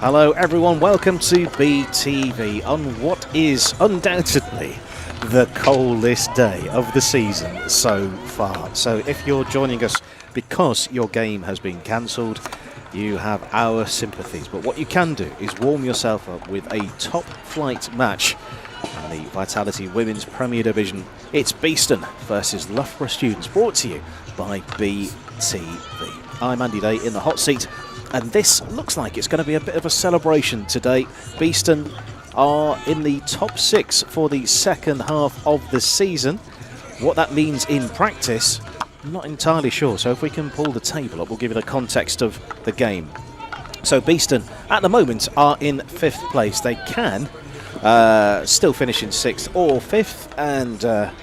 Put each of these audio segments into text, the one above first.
Hello everyone, welcome to BTV on what is undoubtedly the coldest day of the season so far. So if you're joining us because your game has been cancelled, you have our sympathies. But what you can do is warm yourself up with a top flight match in the Vitality Women's Premier Division. It's Beeston versus Loughborough Students, brought to you by BTV. I'm Andy Day in the hot seat, and this looks like it's going to be a bit of a celebration today. Beeston are in the top 6 for the second half of the season. What that means in practice, I'm not entirely sure. So if we can pull the table up, we'll give you the context of the game. So Beeston at the moment are in 5th place. They can still finish in 6th or 5th, and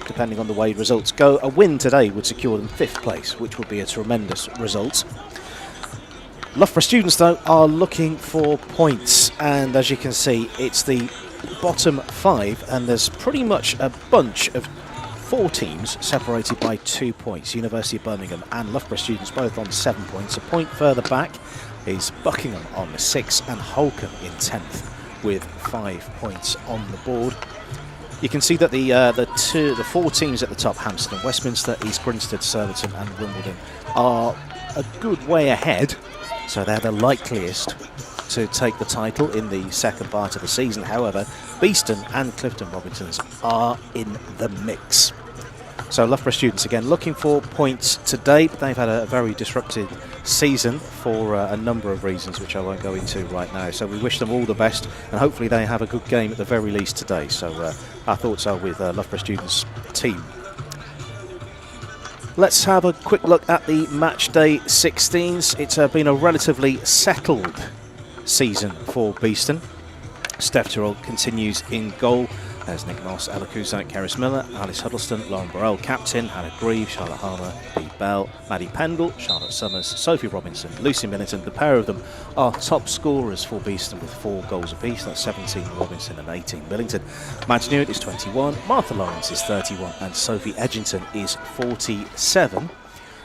depending on the way results go, a win today would secure them 5th place, which would be a tremendous result. Loughborough Students, though, are looking for points, and as you can see, it's the bottom 5, and there's pretty much a bunch of 4 teams separated by 2 points. University of Birmingham and Loughborough Students both on 7 points. A point further back is Buckingham on 6 and Holcombe in 10th with 5 points on the board. You can see that the 4 teams at the top, Hampstead and Westminster, East Grinstead, Surbiton and Wimbledon, are a good way ahead. So they're the likeliest to take the title in the second part of the season. However, Beeston and Clifton Robinsons are in the mix. So Loughborough Students again looking for points today, but they've had a very disrupted season for a number of reasons which I won't go into right now. So we wish them all the best, and hopefully they have a good game at the very least today. So our thoughts are with Loughborough Students team. Let's have a quick look at the match day 16s. It's been a relatively settled season for Beeston. Steph Tyrrell continues in goal. There's Nick Moss, Ella Cusack, Keris Miller, Alice Huddleston, Lauren Burrell, captain, Hannah Grieve, Charlotte Harmer, Bea Bell, Maddie Pendle, Charlotte Summers, Sophie Robinson, Lucy Millington. The pair of them are top scorers for Beeston with 4 goals apiece. That's 17 Robinson and 18 Millington. Madge Newitt is 21, Martha Lawrence is 31 and Sophie Edgington is 47.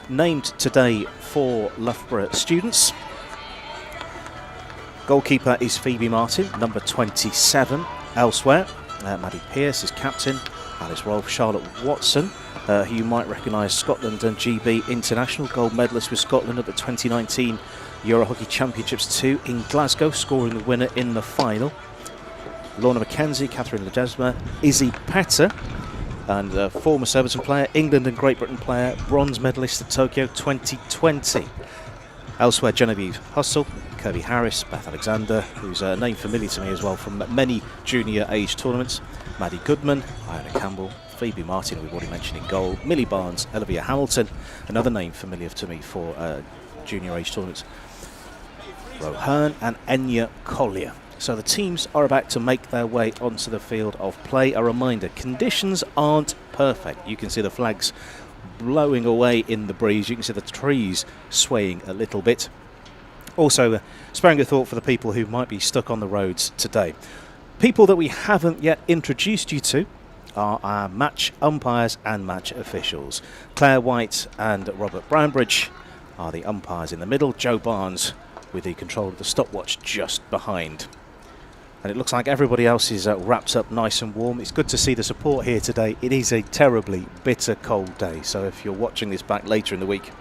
Named today for Loughborough Students. Goalkeeper is Phoebe Martin, number 27. Elsewhere, Maddie Pearce is captain, Alice Rolfe, Charlotte Watson, who you might recognise, Scotland and GB international, gold medalist with Scotland at the 2019 Euro Hockey Championships 2 in Glasgow, scoring the winner in the final. Lorna McKenzie, Catherine Ledesma, Izzy Petter, and former Surbiton player, England and Great Britain player, bronze medalist at Tokyo 2020. Elsewhere, Genevieve Hustle, Kirby Harris, Beth Alexander, who's a name familiar to me as well from many junior age tournaments, Maddie Goodman, Iona Campbell, Phoebe Martin, we've already mentioned in goal, Millie Barnes, Olivia Hamilton, another name familiar to me for junior age tournaments, Ro Hearn and Enya Collier. So the teams are about to make their way onto the field of play. A reminder, conditions aren't perfect. You can see the flags blowing away in the breeze. You can see the trees swaying a little bit. Also, sparing a thought for the people who might be stuck on the roads today. People that we haven't yet introduced you to are our match umpires and match officials. Claire White and Robert Brownbridge are the umpires in the middle. Joe Barnes with the control of the stopwatch just behind. And it looks like everybody else is wrapped up nice and warm. It's good to see the support here today. It is a terribly bitter cold day, so if you're watching this back later in the week,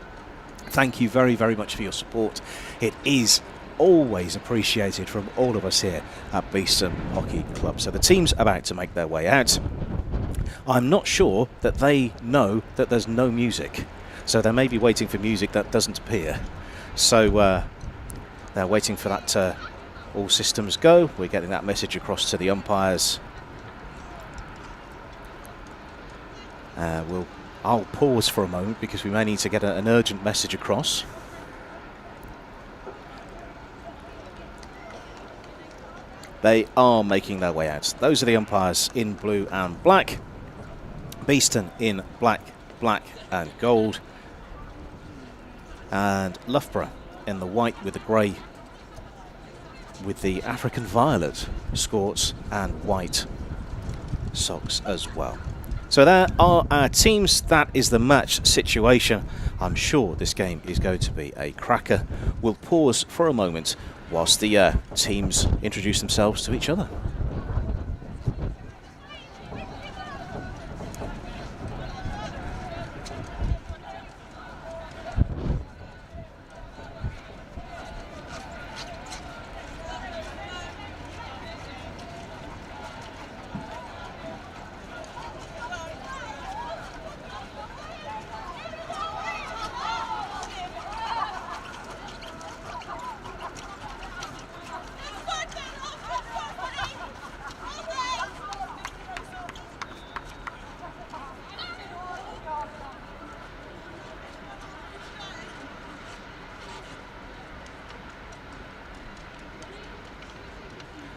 thank you very, very much for your support. It is always appreciated from all of us here at Beeston Hockey Club. So the team's about to make their way out. I'm not sure that they know that there's no music, so they may be waiting for music that doesn't appear. So they're waiting for that all systems go. We're getting that message across to the umpires. I'll pause for a moment because we may need to get an urgent message across. They are making their way out. Those are the umpires in blue and black. Beeston in black, black and gold. And Loughborough in the white with the grey, with the African violet skorts and white socks as well. So there are our teams. That is the match situation. I'm sure this game is going to be a cracker. We'll pause for a moment whilst the teams introduce themselves to each other.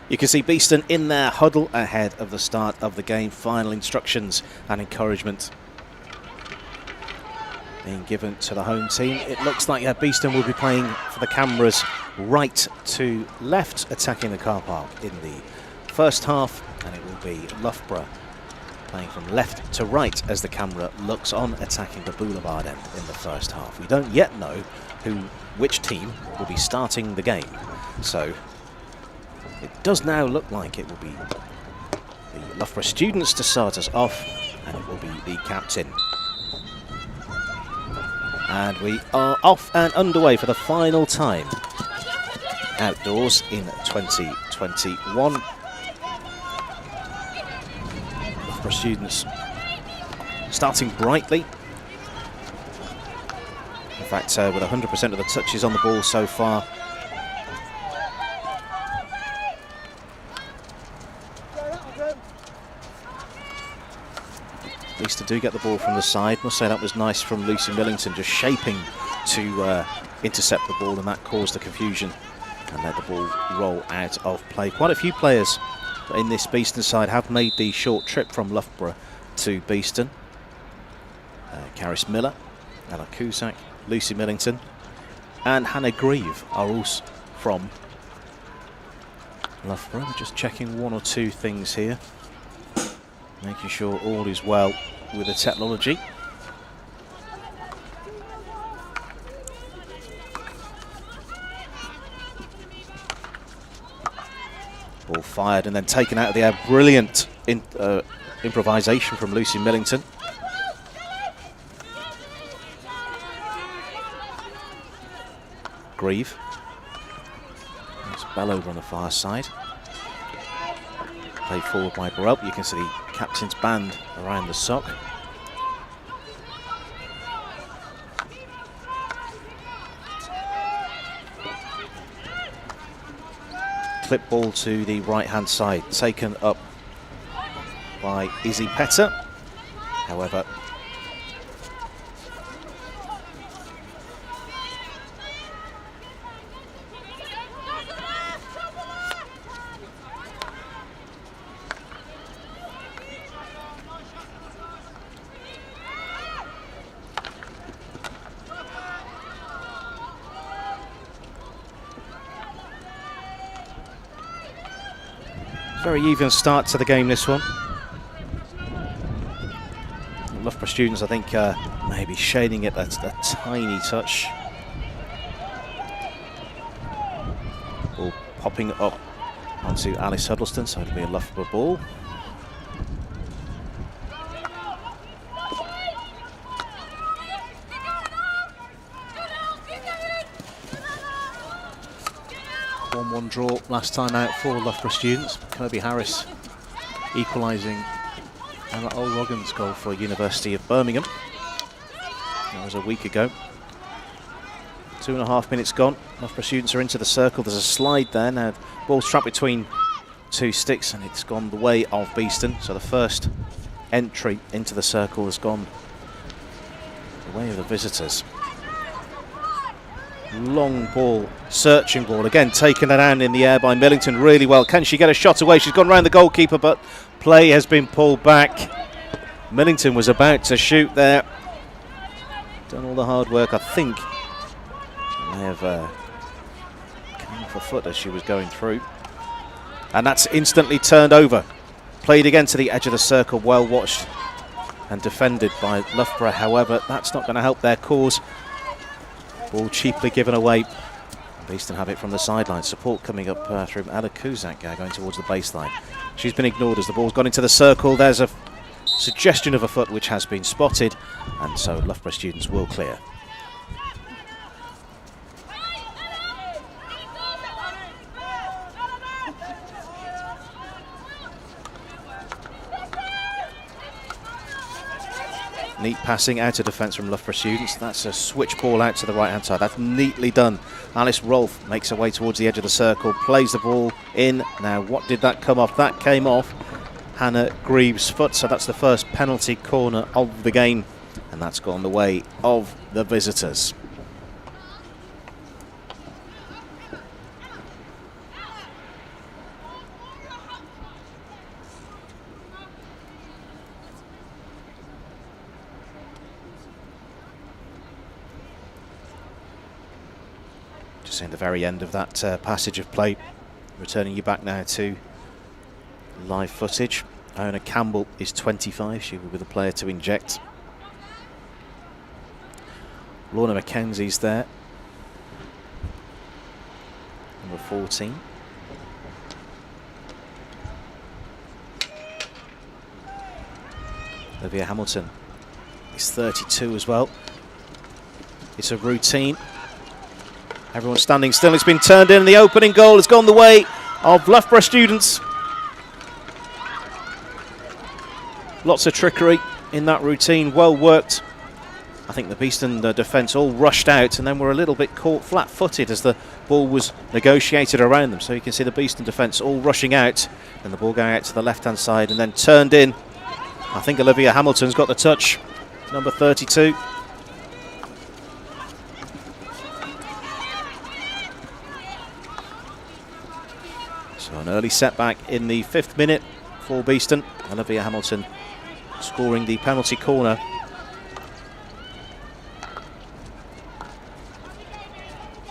You can see Beeston in their huddle ahead of the start of the game. Final instructions and encouragement being given to the home team. It looks like Beeston will be playing for the cameras right to left, attacking the car park in the first half, and it will be Loughborough playing from left to right as the camera looks on, attacking the boulevard end in the first half. We don't yet know which team will be starting the game, so it does now look like it will be the Loughborough Students to start us off, and it will be the captain. And we are off and underway for the final time outdoors in 2021. Loughborough Students starting brightly. In fact, with 100% of the touches on the ball so far. Beeston do get the ball from the side. Must say that was nice from Lucy Millington, just shaping to intercept the ball, and that caused the confusion and let the ball roll out of play. Quite a few players in this Beeston side have made the short trip from Loughborough to Beeston. Caris Miller, Ella Cusack, Lucy Millington and Hannah Grieve are also from Loughborough. We're just checking one or two things here, making sure all is well with the technology. Ball fired and then taken out of the air. Brilliant improvisation from Lucy Millington. Grieve. There's Bell over on the far side. Play forward by Burrell. You can see the captain's band around the sock. Clip ball to the right hand side, taken up by Izzy Petter. However, very even start to the game, this one. Loughborough Students, I think, maybe shading it a tiny touch. Ball popping up onto Alice Huddleston, so it'll be a Loughborough ball. One draw last time out for Loughborough Students. Kirby Harris equalising Emma O'Rogan's goal for University of Birmingham. That was a week ago. 2.5 minutes gone. Loughborough Students are into the circle. There's a slide there. Now ball's trapped between two sticks and it's gone the way of Beeston. So the first entry into the circle has gone the way of the visitors. Long ball, searching ball, again taken down in the air by Millington really well. Can she get a shot away? She's gone round the goalkeeper, but play has been pulled back. Millington was about to shoot there. Done all the hard work, I think. She may have come off her foot as she was going through. And that's instantly turned over. Played again to the edge of the circle, well watched and defended by Loughborough. However, that's not going to help their cause. Ball cheaply given away. Beeston have it from the sideline. Support coming up through Ella Kuzak going towards the baseline. She's been ignored as the ball's gone into the circle. There's a suggestion of a foot which has been spotted, and so Loughborough Students will clear. Neat passing out of defence from Loughborough Students. That's a switch ball out to the right hand side. That's neatly done. Alice Rolfe makes her way towards the edge of the circle, plays the ball in. Now, what did that come off? That came off Hannah Greaves' foot, so that's the first penalty corner of the game, and that's gone the way of the visitors. Just seeing the very end of that passage of play. Returning you back now to live footage. Iona Campbell is 25. She will be the player to inject. Lorna Mackenzie's there. Number 14. Olivia Hamilton is 32 as well. It's a routine. Everyone's standing still. It's been turned in, and the opening goal has gone the way of Loughborough Students. Lots of trickery in that routine, well worked. I think the Beeston defence all rushed out and then were a little bit caught flat-footed as the ball was negotiated around them. So you can see the Beeston defence all rushing out, and the ball going out to the left-hand side and then turned in. I think Olivia Hamilton's got the touch, number 32. So an early setback in the 5th minute for Beeston. Olivia Hamilton scoring the penalty corner.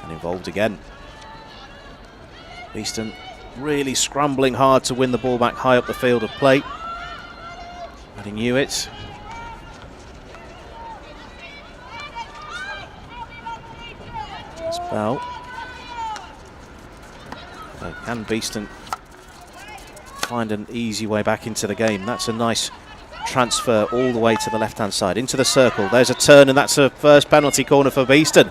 And involved again. Beeston really scrambling hard to win the ball back high up the field of play. Adding Hewitt. That's Bell. Can Beeston find an easy way back into the game? That's a nice transfer all the way to the left-hand side into the circle. There's a turn, and that's a first penalty corner for Beeston.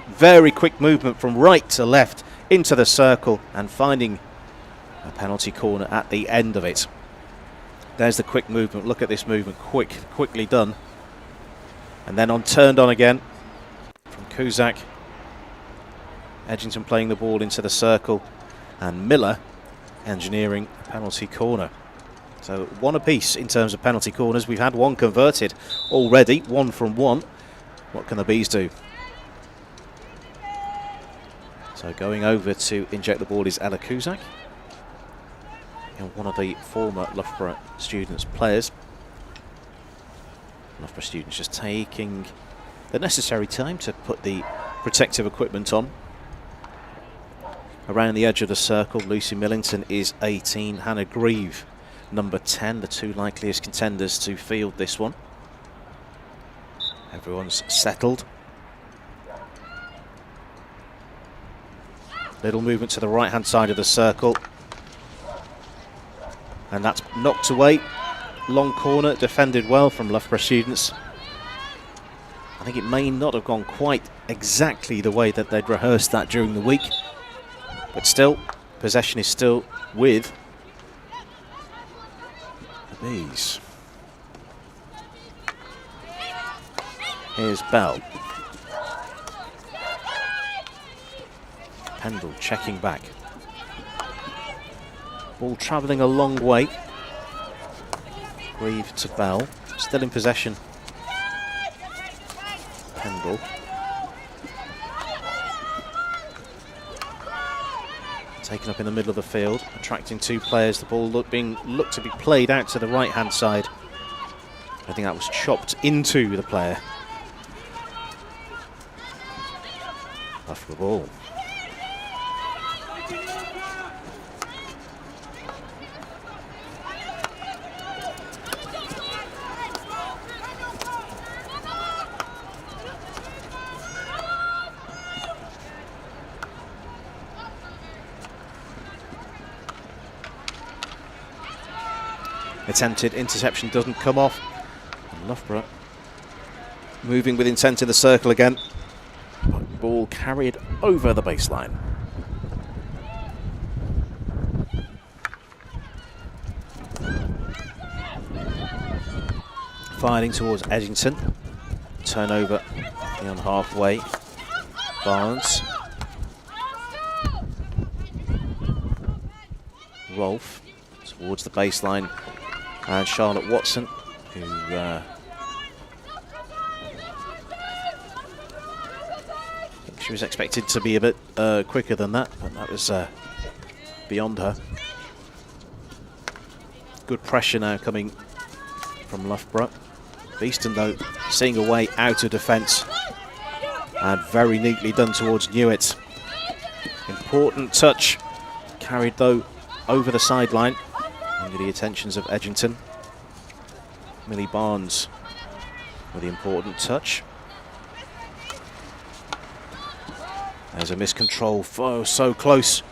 Very quick movement from right to left into the circle and finding a penalty corner at the end of it. There's the quick movement. Look at this movement, quickly done. And then turned on again from Kuzak. Edgington playing the ball into the circle, and Miller engineering a penalty corner. So one apiece in terms of penalty corners. We've had one converted already, 1 from 1. What can the Bees do? So going over to inject the ball is Ella Kuzak, and one of the former Loughborough Students players. Loughborough Students just taking the necessary time to put the protective equipment on. Around the edge of the circle, Lucy Millington is 18. Hannah Grieve, number 10, the two likeliest contenders to field this one. Everyone's settled. Little movement to the right-hand side of the circle. And that's knocked away. Long corner, defended well from Loughborough Students. I think it may not have gone quite exactly the way that they'd rehearsed that during the week. But still, possession is still with the Bees. Here's Bell. Pendle checking back. Ball travelling a long way. Grieve to Bell. Still in possession. Pendle. Taken up in the middle of the field, attracting two players. The ball being looked to be played out to the right-hand side. I think that was chopped into the player. Off the ball. Attempted interception doesn't come off. And Loughborough moving with intent in the circle again. Ball carried over the baseline. Firing towards Edgington. Turnover beyond halfway. Barnes. Rolfe towards the baseline. And Charlotte Watson, who she was expected to be a bit quicker than that, but that was beyond her. Good pressure now coming from Loughborough. Beeston, though, seeing a way out of defence, and very neatly done towards Newitt. Important touch, carried though over the sideline under the attentions of Edgington. Millie Barnes with the important touch. There's a miscontrol, so close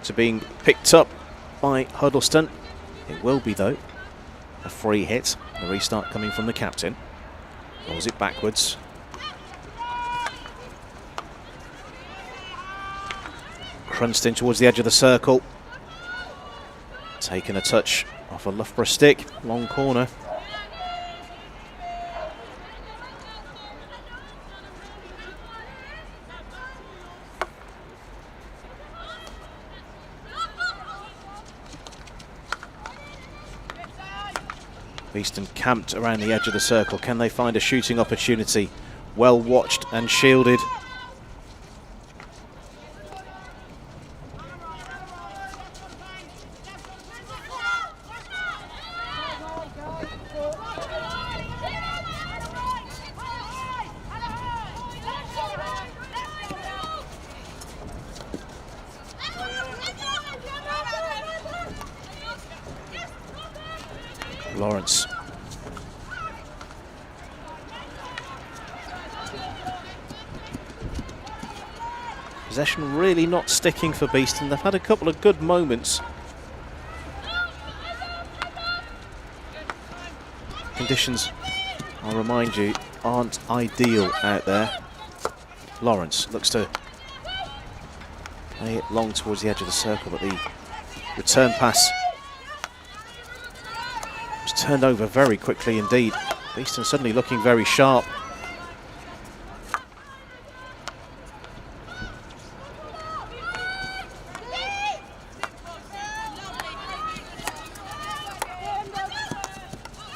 to being picked up by Huddleston. It will be, though, a free hit. The restart coming from the captain. Rolls it backwards. Crunston towards the edge of the circle. Taking a touch off a Loughborough stick. Long corner. Beeston camped around the edge of the circle. Can they find a shooting opportunity? Well watched and shielded. Lawrence. Possession really not sticking for Beeston. They've had a couple of good moments. Conditions, I'll remind you, aren't ideal out there. Lawrence looks to play it long towards the edge of the circle, but the return pass was turned over very quickly indeed. Beeston suddenly looking very sharp.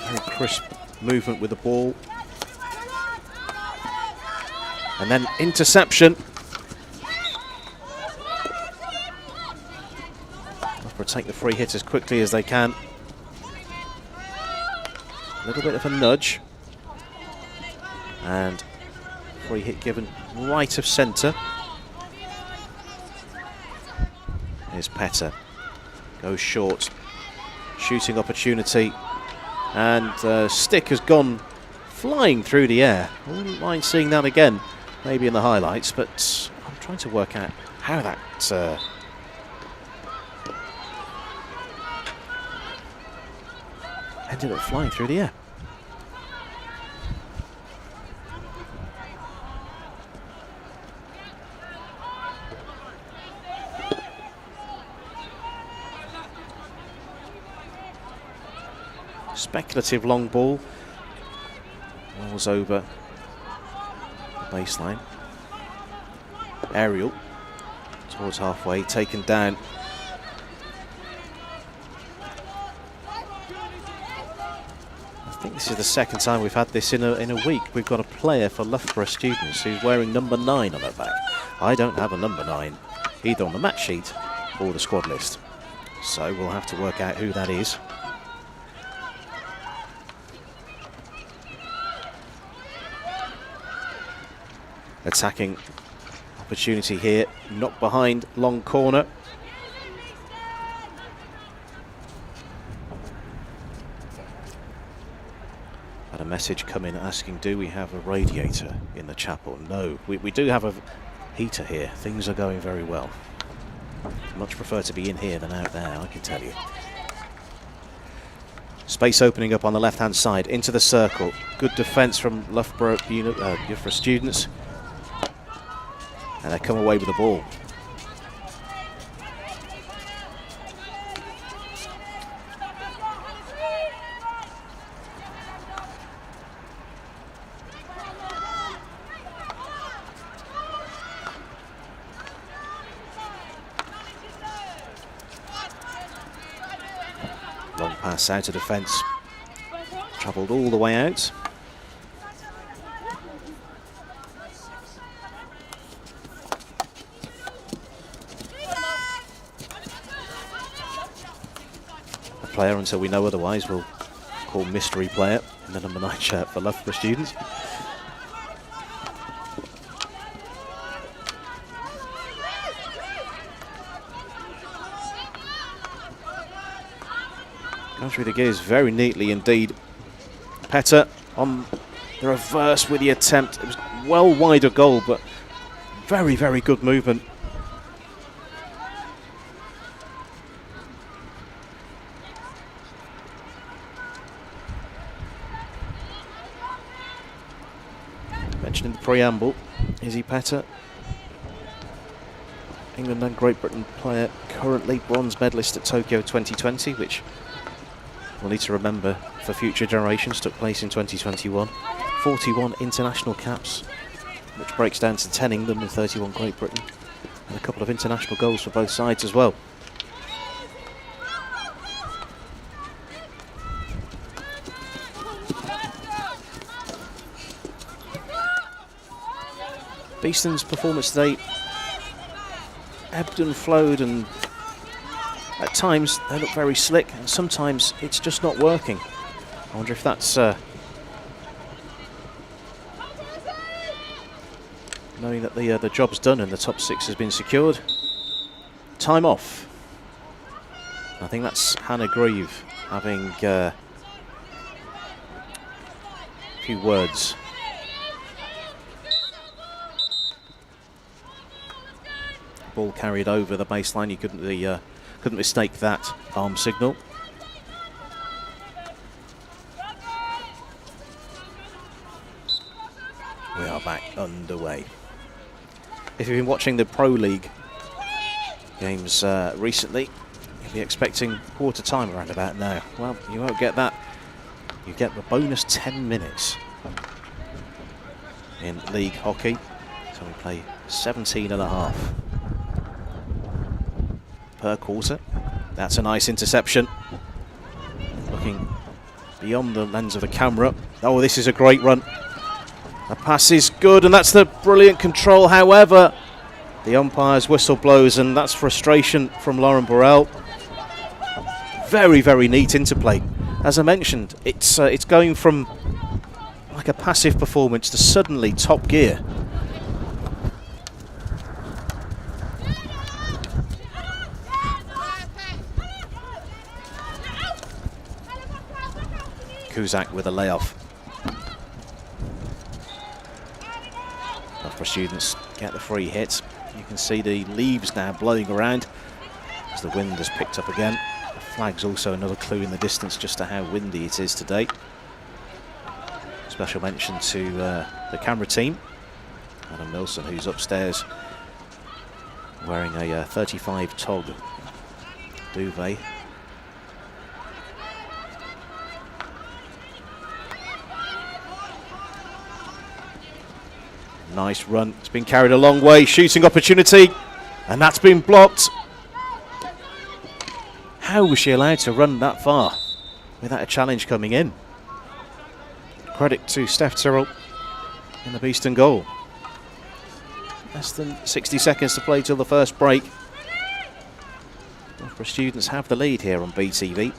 Very crisp movement with the ball. And then interception. Loughborough take the free hit as quickly as they can. A little bit of a nudge. And free hit given right of centre. Here's Petter. Goes short. Shooting opportunity. And stick has gone flying through the air. I wouldn't mind seeing that again, maybe in the highlights, but I'm trying to work out how that ended up flying through the air. Speculative long ball. Rolls over the baseline. Aerial towards halfway, taken down. I think this is the second time we've had this in a week. We've got a player for Loughborough Students who's wearing number 9 on her back. I don't have a number 9 either on the match sheet or the squad list, so we'll have to work out who that is. Attacking opportunity here, knocked behind, long corner. Had a message come in asking, do we have a radiator in the chapel? No, we do have a heater here. Things are going very well. Much prefer to be in here than out there, I can tell you. Space opening up on the left-hand side, into the circle. Good defence from Loughborough Students. And they come away with the ball. Long pass out of defence. Travelled all the way out. A player, until we know otherwise, we'll call mystery player in the number 9 shirt for Loughborough Students. Goes through the gears very neatly indeed. Petter on the reverse with the attempt. It was well wide of goal, but very, very good movement. Mentioned in the preamble, Izzy Petter, England and Great Britain player, currently bronze medalist at Tokyo 2020, which we'll need to remember for future generations, took place in 2021. 41 international caps, which breaks down to 10 England and 31 Great Britain, and a couple of international goals for both sides as well. Beeston's performance today ebbed and flowed, and at times they look very slick, and sometimes it's just not working. I wonder if that's knowing that the job's done and the top 6 has been secured. Time off. I think that's Hannah Grieve having a few words. Ball carried over the baseline. You couldn't mistake that arm signal. We are back underway. If you've been watching the Pro League games recently, you'll be expecting quarter time around about now. Well, you won't get that. You get the bonus 10 minutes in league hockey. So we play 17 and a half per quarter. That's a nice interception. Looking beyond the lens of the camera. Oh, this is a great run. The pass is good, and that's the brilliant control. However, the umpire's whistle blows, and that's frustration from Lauren Burrell. Very, very neat interplay. As I mentioned, it's going from like a passive performance to suddenly top gear. Kuzak with a layoff. Loughborough Students get the free hit. You can see the leaves now blowing around as the wind has picked up again. The flag's also another clue in the distance just to how windy it is today. Special mention to the camera team. Adam Milson, who's upstairs wearing a 35 tog duvet. Nice run. It's been carried a long way. Shooting opportunity. And that's been blocked. How was she allowed to run that far without a challenge coming in? Credit to Steph Tyrrell in the Beeston goal. Less than 60 seconds to play till the first break. Loughborough Students have the lead here on BTV.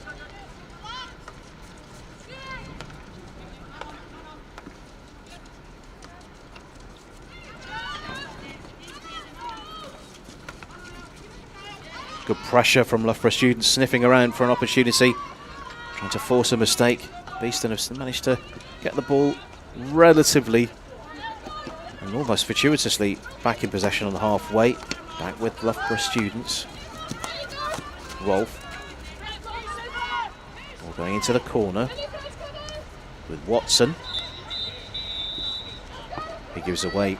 Good pressure from Loughborough Students, sniffing around for an opportunity, trying to force a mistake. Beeston have managed to get the ball relatively and almost fortuitously back in possession on the halfway. Back with Loughborough Students. Rolfe. Ball going into the corner with Watson. He gives away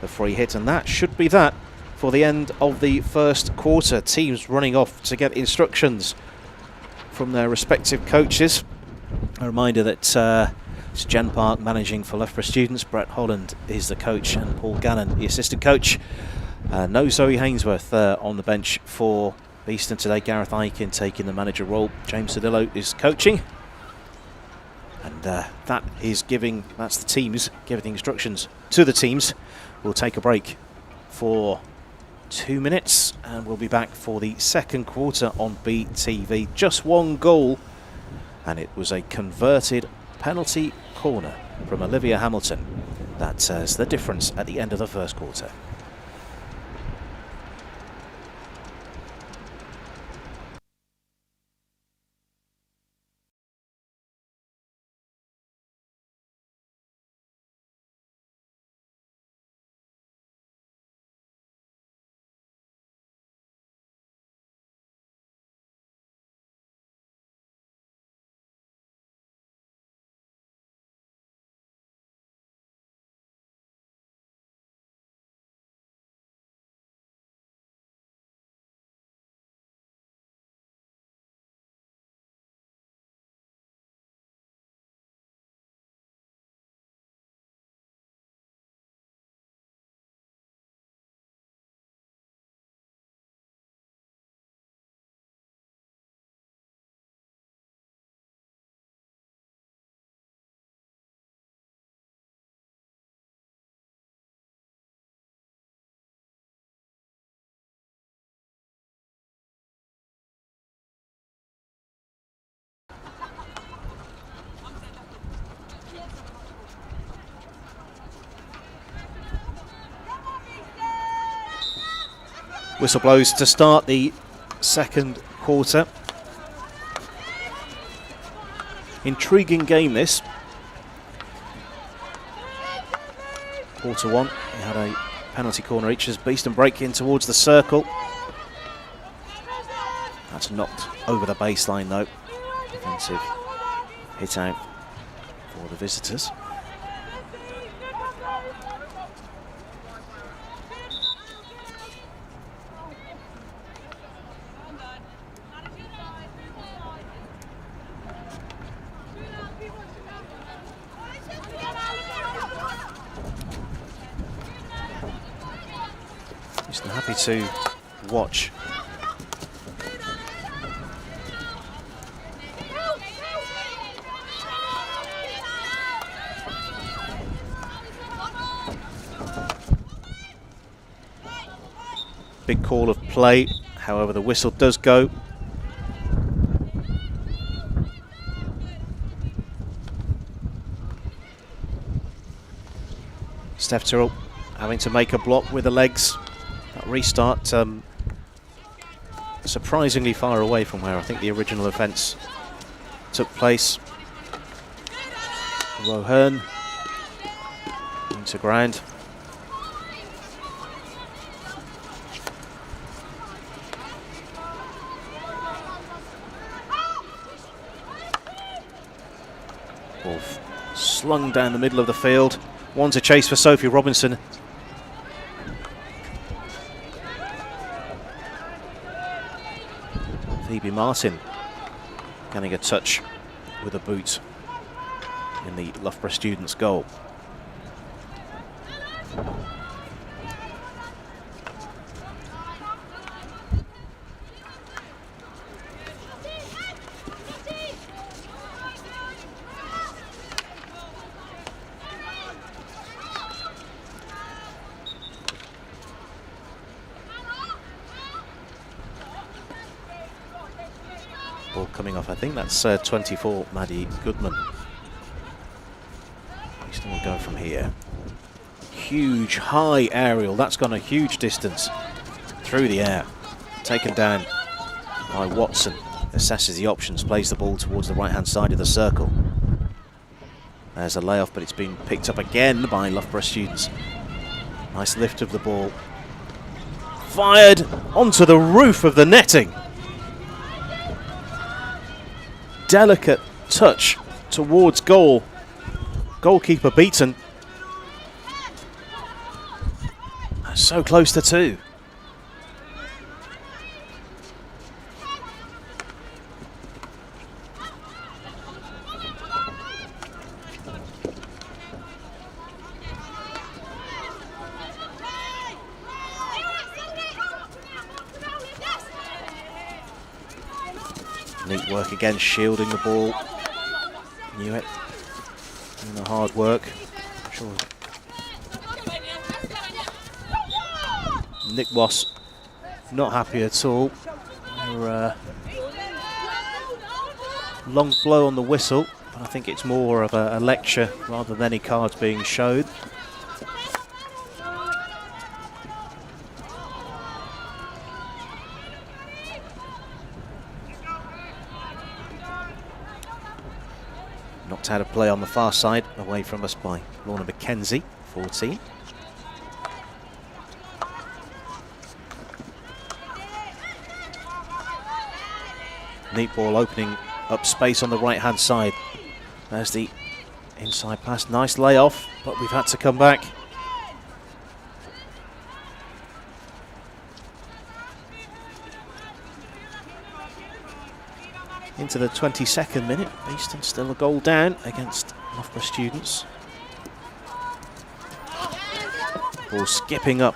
the free hit, and that should be that for the end of the first quarter. Teams running off to get instructions from their respective coaches. A reminder that it's Jen Park managing for Loughborough Students. Brett Holland is the coach and Paul Gannon the assistant coach. No Zoe Hainsworth on the bench for Beeston today. Gareth Aiken taking the manager role. James Sedillo is coaching. And that's the teams giving instructions to the teams. We'll take a break for 2 minutes and we'll be back for the second quarter on BTV. Just one goal, and it was a converted penalty corner from Olivia Hamilton. That's the difference at the end of the first quarter. Whistle blows to start the second quarter. Intriguing game this. Quarter one, we had a penalty corner each as Beeston break in towards the circle. That's knocked over the baseline though. Defensive hit out for the visitors. Happy to watch big call of play, however the whistle does go. Steph Tyrrell having to make a block with the legs. That restart surprisingly far away from where I think the original offence took place. Rohern into ground. Ball slung down the middle of the field. One to chase for Sophie Robinson. Phoebe Martin getting a touch with a boot in the Loughborough Students' goal. Ball coming off, I think that's 24, Maddie Goodman. Beeston will go from here. Huge, high aerial, that's gone a huge distance through the air. Taken down by Watson, assesses the options, plays the ball towards the right-hand side of the circle. There's a layoff, but it's been picked up again by Loughborough Students. Nice lift of the ball. Fired onto the roof of the netting. delicate touch towards goal. Goalkeeper Beeston. So close to 2. Neat work again, shielding the ball. Knew it. And the hard work. Sure. Nick was not happy at all. Long blow on the whistle, but I think it's more of a lecture rather than any cards being showed. Knocked out of play on the far side, away from us by Lorna McKenzie, 14. Neat ball opening up space on the right-hand side. There's the inside pass. Nice layoff, but we've had to come back. Into the 22nd minute. Beeston still a goal down against Loughborough Students. Ball skipping up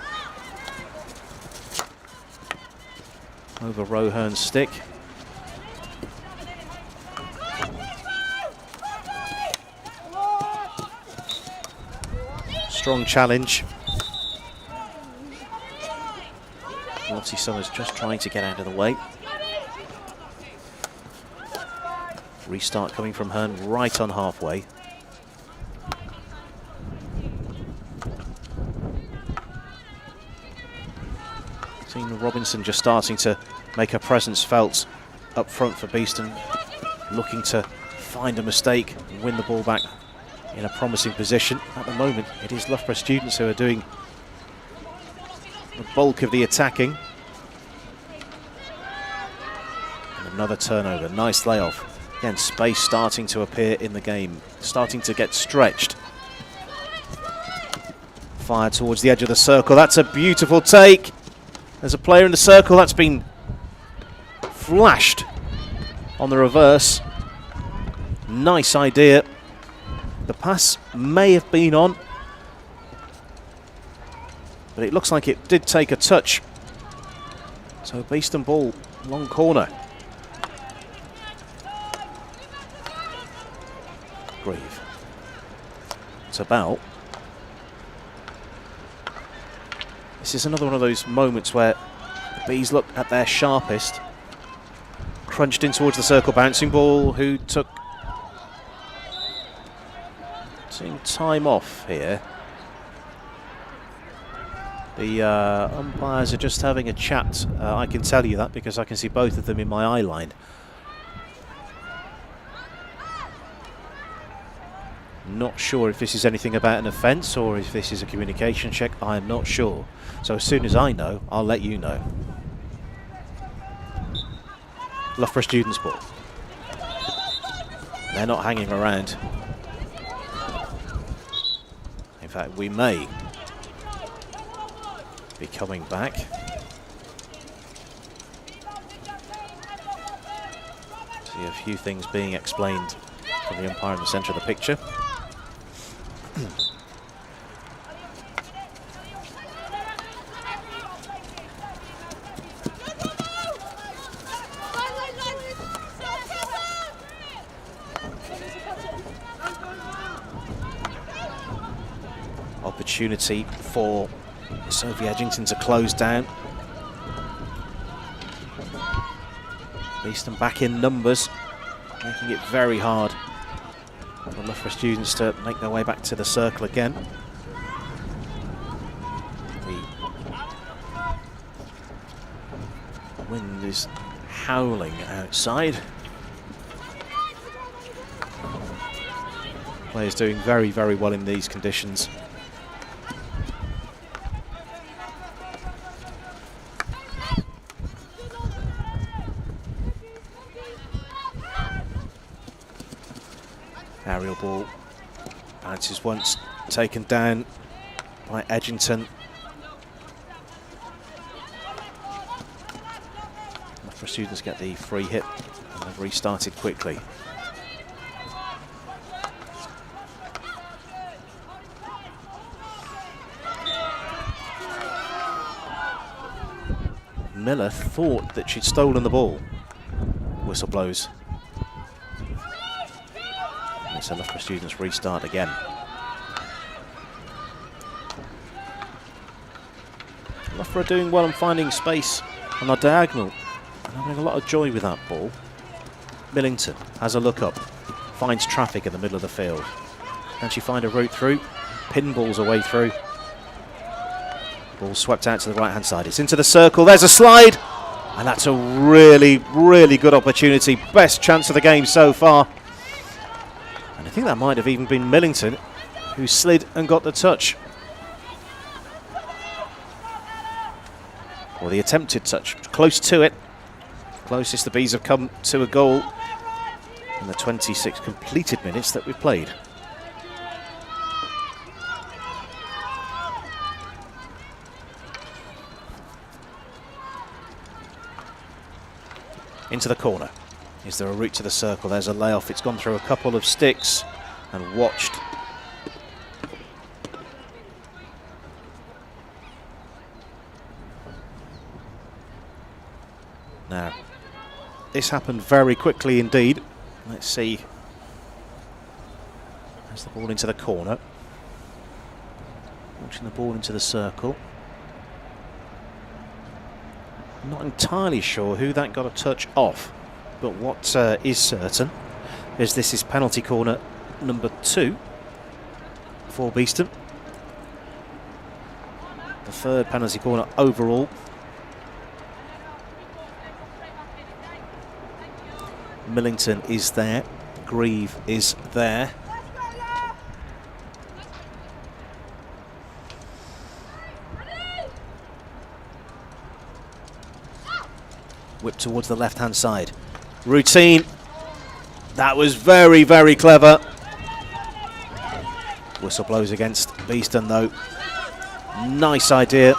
over Rohern's stick. Strong challenge. Lottie Summers just trying to get out of the way. Restart coming from Hearn right on halfway. Seeing Robinson just starting to make her presence felt up front for Beeston, looking to find a mistake and win the ball back in a promising position. At the moment, it is Loughborough Students who are doing the bulk of the attacking. And another turnover, nice layoff. Again, space starting to appear in the game, starting to get stretched. Fired towards the edge of the circle. That's a beautiful take. There's a player in the circle that's been flashed on the reverse. Nice idea. The pass may have been on, but it looks like it did take a touch. So Beeston ball, long corner. Grieve. It's about. This is another one of those moments where the Bees look at their sharpest. Crunched in towards the circle, bouncing ball, who took time off here. The umpires are just having a chat. I can tell you that because I can see both of them in my eye line. Not sure if this is anything about an offence or if this is a communication check. I'm not sure. So as soon as I know, I'll let you know. Loughborough Students ball. They're not hanging around. In fact, we may be coming back. See a few things being explained from the umpire in the centre of the picture. Opportunity for Sophie Edgington to close down. Beeston back in numbers, making it very hard for Loughborough Students to make their way back to the circle again. The wind is howling outside. Players doing very, very well in these conditions. aerial ball. Bounces once, taken down by Edgington. Loughborough Students get the free hit and they've restarted quickly. Miller thought that she'd stolen the ball. Whistle blows. And so Loughborough Students restart again. Loughborough doing well and finding space on our diagonal and having a lot of joy with that ball. Millington has a look up, finds traffic in the middle of the field. Can she find a route through? Pinballs her way through. Ball swept out to the right hand side. It's into the circle. There's a slide. And that's a really, really good opportunity. Best chance of the game so far. And I think that might have even been Millington who slid and got the touch. Or the attempted touch. Close to it. Closest the Bees have come to a goal in the 26 completed minutes that we've played. Into the corner. Is there a route to the circle? There's a layoff. It's gone through a couple of sticks and watched. Now, this happened very quickly indeed. Let's see. There's the ball into the corner. Launching the ball into the circle. Not entirely sure who that got a touch off, but what is certain is this is penalty corner number 2 for Beeston. The third penalty corner overall. Millington is there, Grieve is there. Whip towards the left-hand side. Routine. That was very, very clever. Whistle blows against Beeston though. Nice idea.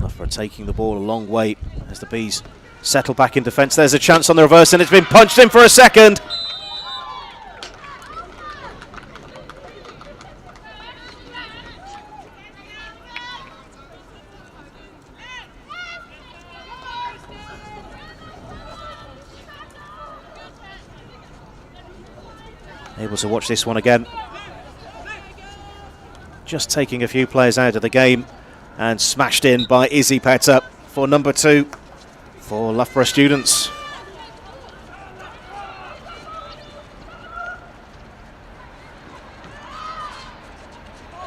Loughborough taking the ball a long way as the Bees settle back in defence. There's a chance on the reverse and it's been punched in for a second. Able to watch this one again. Just taking a few players out of the game and smashed in by Izzy Petter for number 2 for Loughborough Students.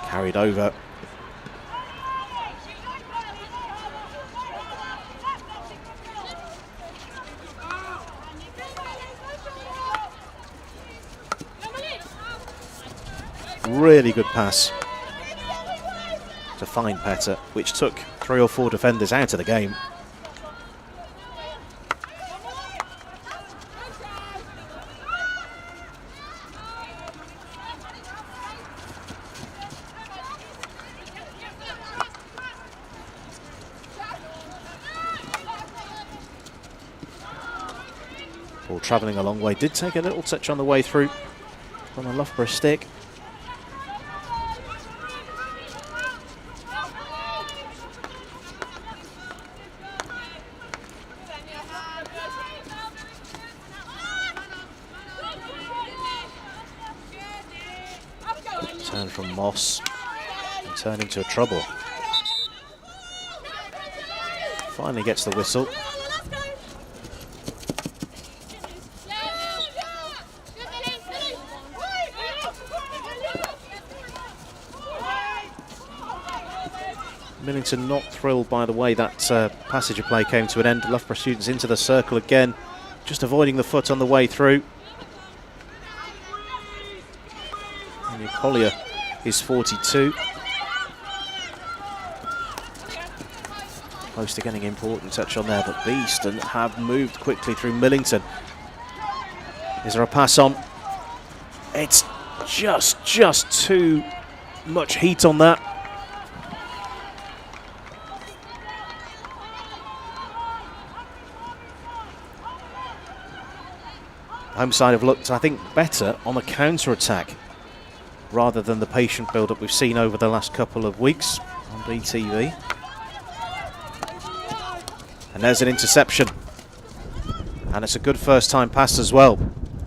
Carried over. Really good pass to find Petter, which took 3 or 4 defenders out of the game. Ball travelling a long way, did take a little touch on the way through on the Loughborough stick. Turn from Moss and turn into a trouble. Finally gets the whistle. Millington not thrilled by the way that passage of play came to an end. Loughborough Students into the circle again, just avoiding the foot on the way through. And Collier is 42. Close to getting an important touch on there, but Beeston have moved quickly through Millington. Is there a pass on? It's just too much heat on that. Home side have looked, I think, better on the counter-attack rather than the patient build-up we've seen over the last couple of weeks on BTV. And there's an interception. And it's a good first-time pass as well.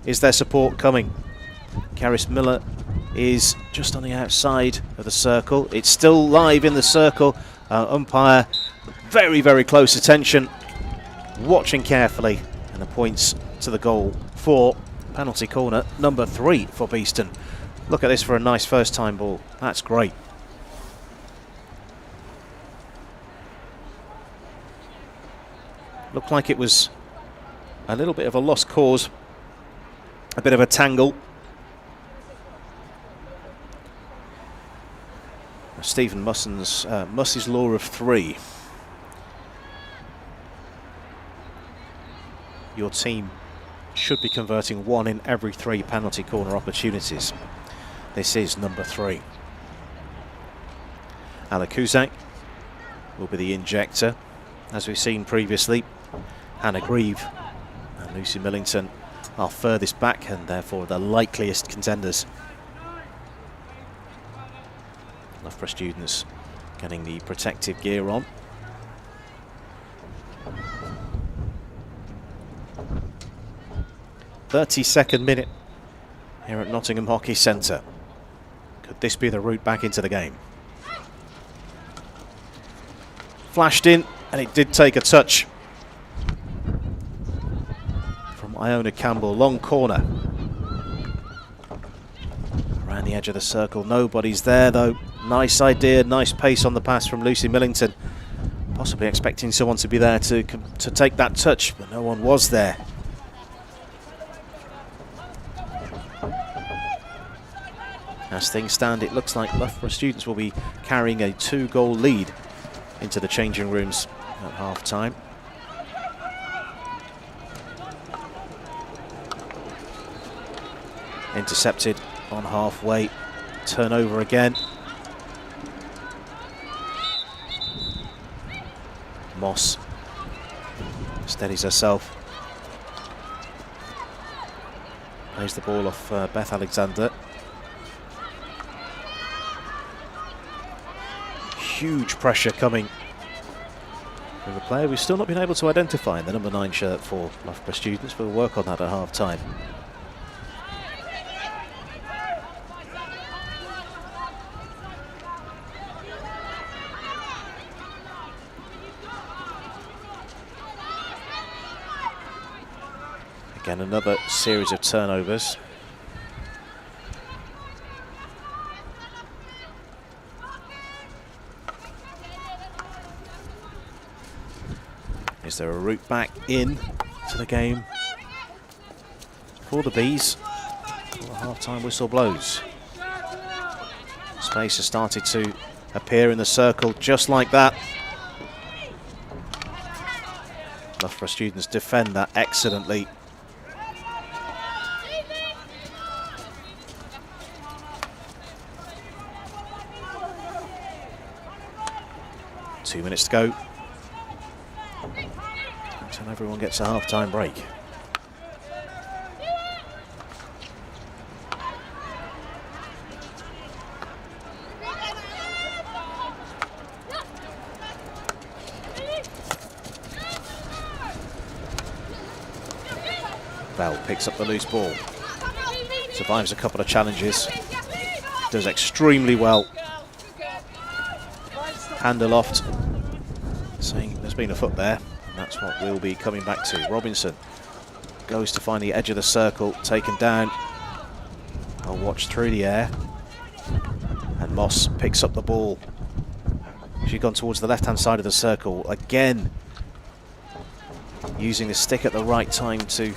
Is there support coming? Karis Miller is just on the outside of the circle. It's still live in the circle. Umpire, very, very close attention. Watching carefully. And the points to the goal for penalty corner number 3 for Beeston. Look at this for a nice first-time ball. That's great. Looked like it was a little bit of a lost cause, a bit of a tangle. Stephen Mussey's law of 3. Your team should be converting 1 in every 3 penalty corner opportunities. This is number 3. Alakuzak will be the injector, as we've seen previously. Hannah Grieve and Lucy Millington are furthest back and therefore the likeliest contenders. Loughborough Students getting the protective gear on. "32nd minute here at Nottingham Hockey Centre. Could this be the route back into the game?" Flashed in, and it did take a touch from Iona Campbell. Long corner. Around the edge of the circle. Nobody's there though. Nice idea, nice pace on the pass from Lucy Millington. Possibly expecting someone to be there to take that touch, but no one was there. As things stand, it looks like Loughborough Students will be carrying a 2-goal lead into the changing rooms at half-time. Intercepted on halfway. Turnover again. Moss steadies herself. Plays the ball off Beth Alexander. Huge pressure coming from the player we've still not been able to identify in the number 9 shirt for Loughborough Students. We'll work on that at half-time. Again, another series of turnovers. Is there a route back in to the game for the Bees? The half-time whistle blows. Space has started to appear in the circle just like that. Loughborough Students defend that excellently. Two minutes to go until everyone gets a half-time break. Bell picks up the loose ball, survives a couple of challenges, does extremely well. Hand aloft, saying there's been a foot there, and that's what we'll be coming back to. Robinson goes to find the edge of the circle, taken down. I'll watch through the air, and Moss picks up the ball. She's gone towards the left-hand side of the circle again, using the stick at the right time to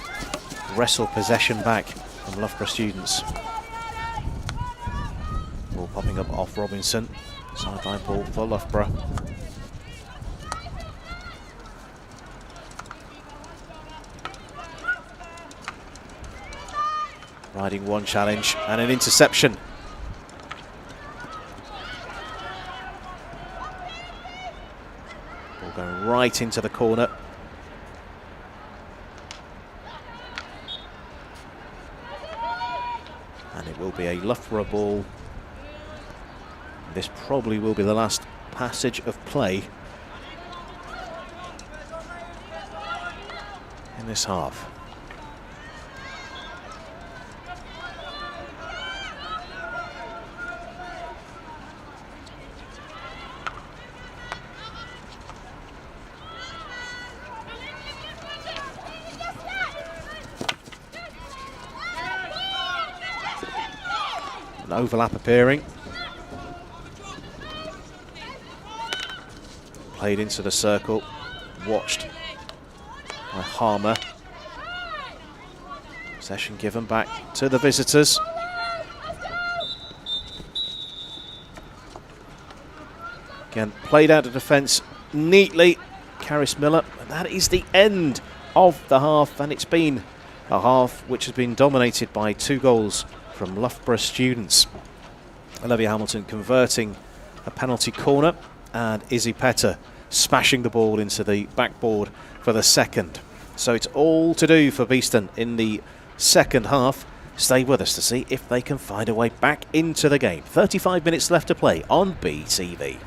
wrestle possession back from Loughborough Students. Ball popping up off Robinson. Sideline ball for Loughborough. riding one challenge and an interception. Ball going right into the corner. And it will be a Loughborough ball. This probably will be the last passage of play in this half. An overlap appearing. Played into the circle, watched by Harmer. Possession given back to the visitors. Again, played out of defence neatly, Caris Miller. And that is the end of the half, and it's been a half which has been dominated by 2 goals from Loughborough Students. Olivia Hamilton converting a penalty corner, and Izzy Petter smashing the ball into the backboard for the second. So it's all to do for Beeston in the second half. Stay with us to see if they can find a way back into the game. 35 minutes left to play on BTV.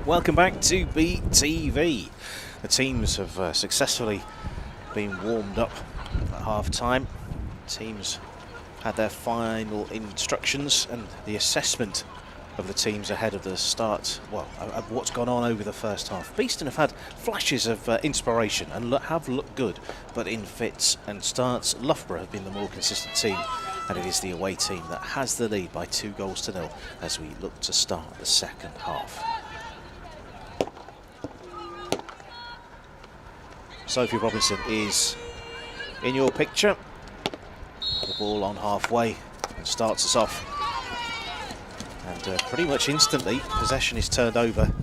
Welcome back to BTV. The teams have successfully been warmed up at half-time. Teams had their final instructions and the assessment of the teams ahead of the start, well, of what's gone on over the first half. Beeston have had flashes of inspiration and have looked good, but in fits and starts, Loughborough have been the more consistent team, and it is the away team that has the lead by 2-0 as we look to start the second half. Sophie Robinson is in your picture. The ball on halfway and starts us off. And pretty much instantly, possession is turned over.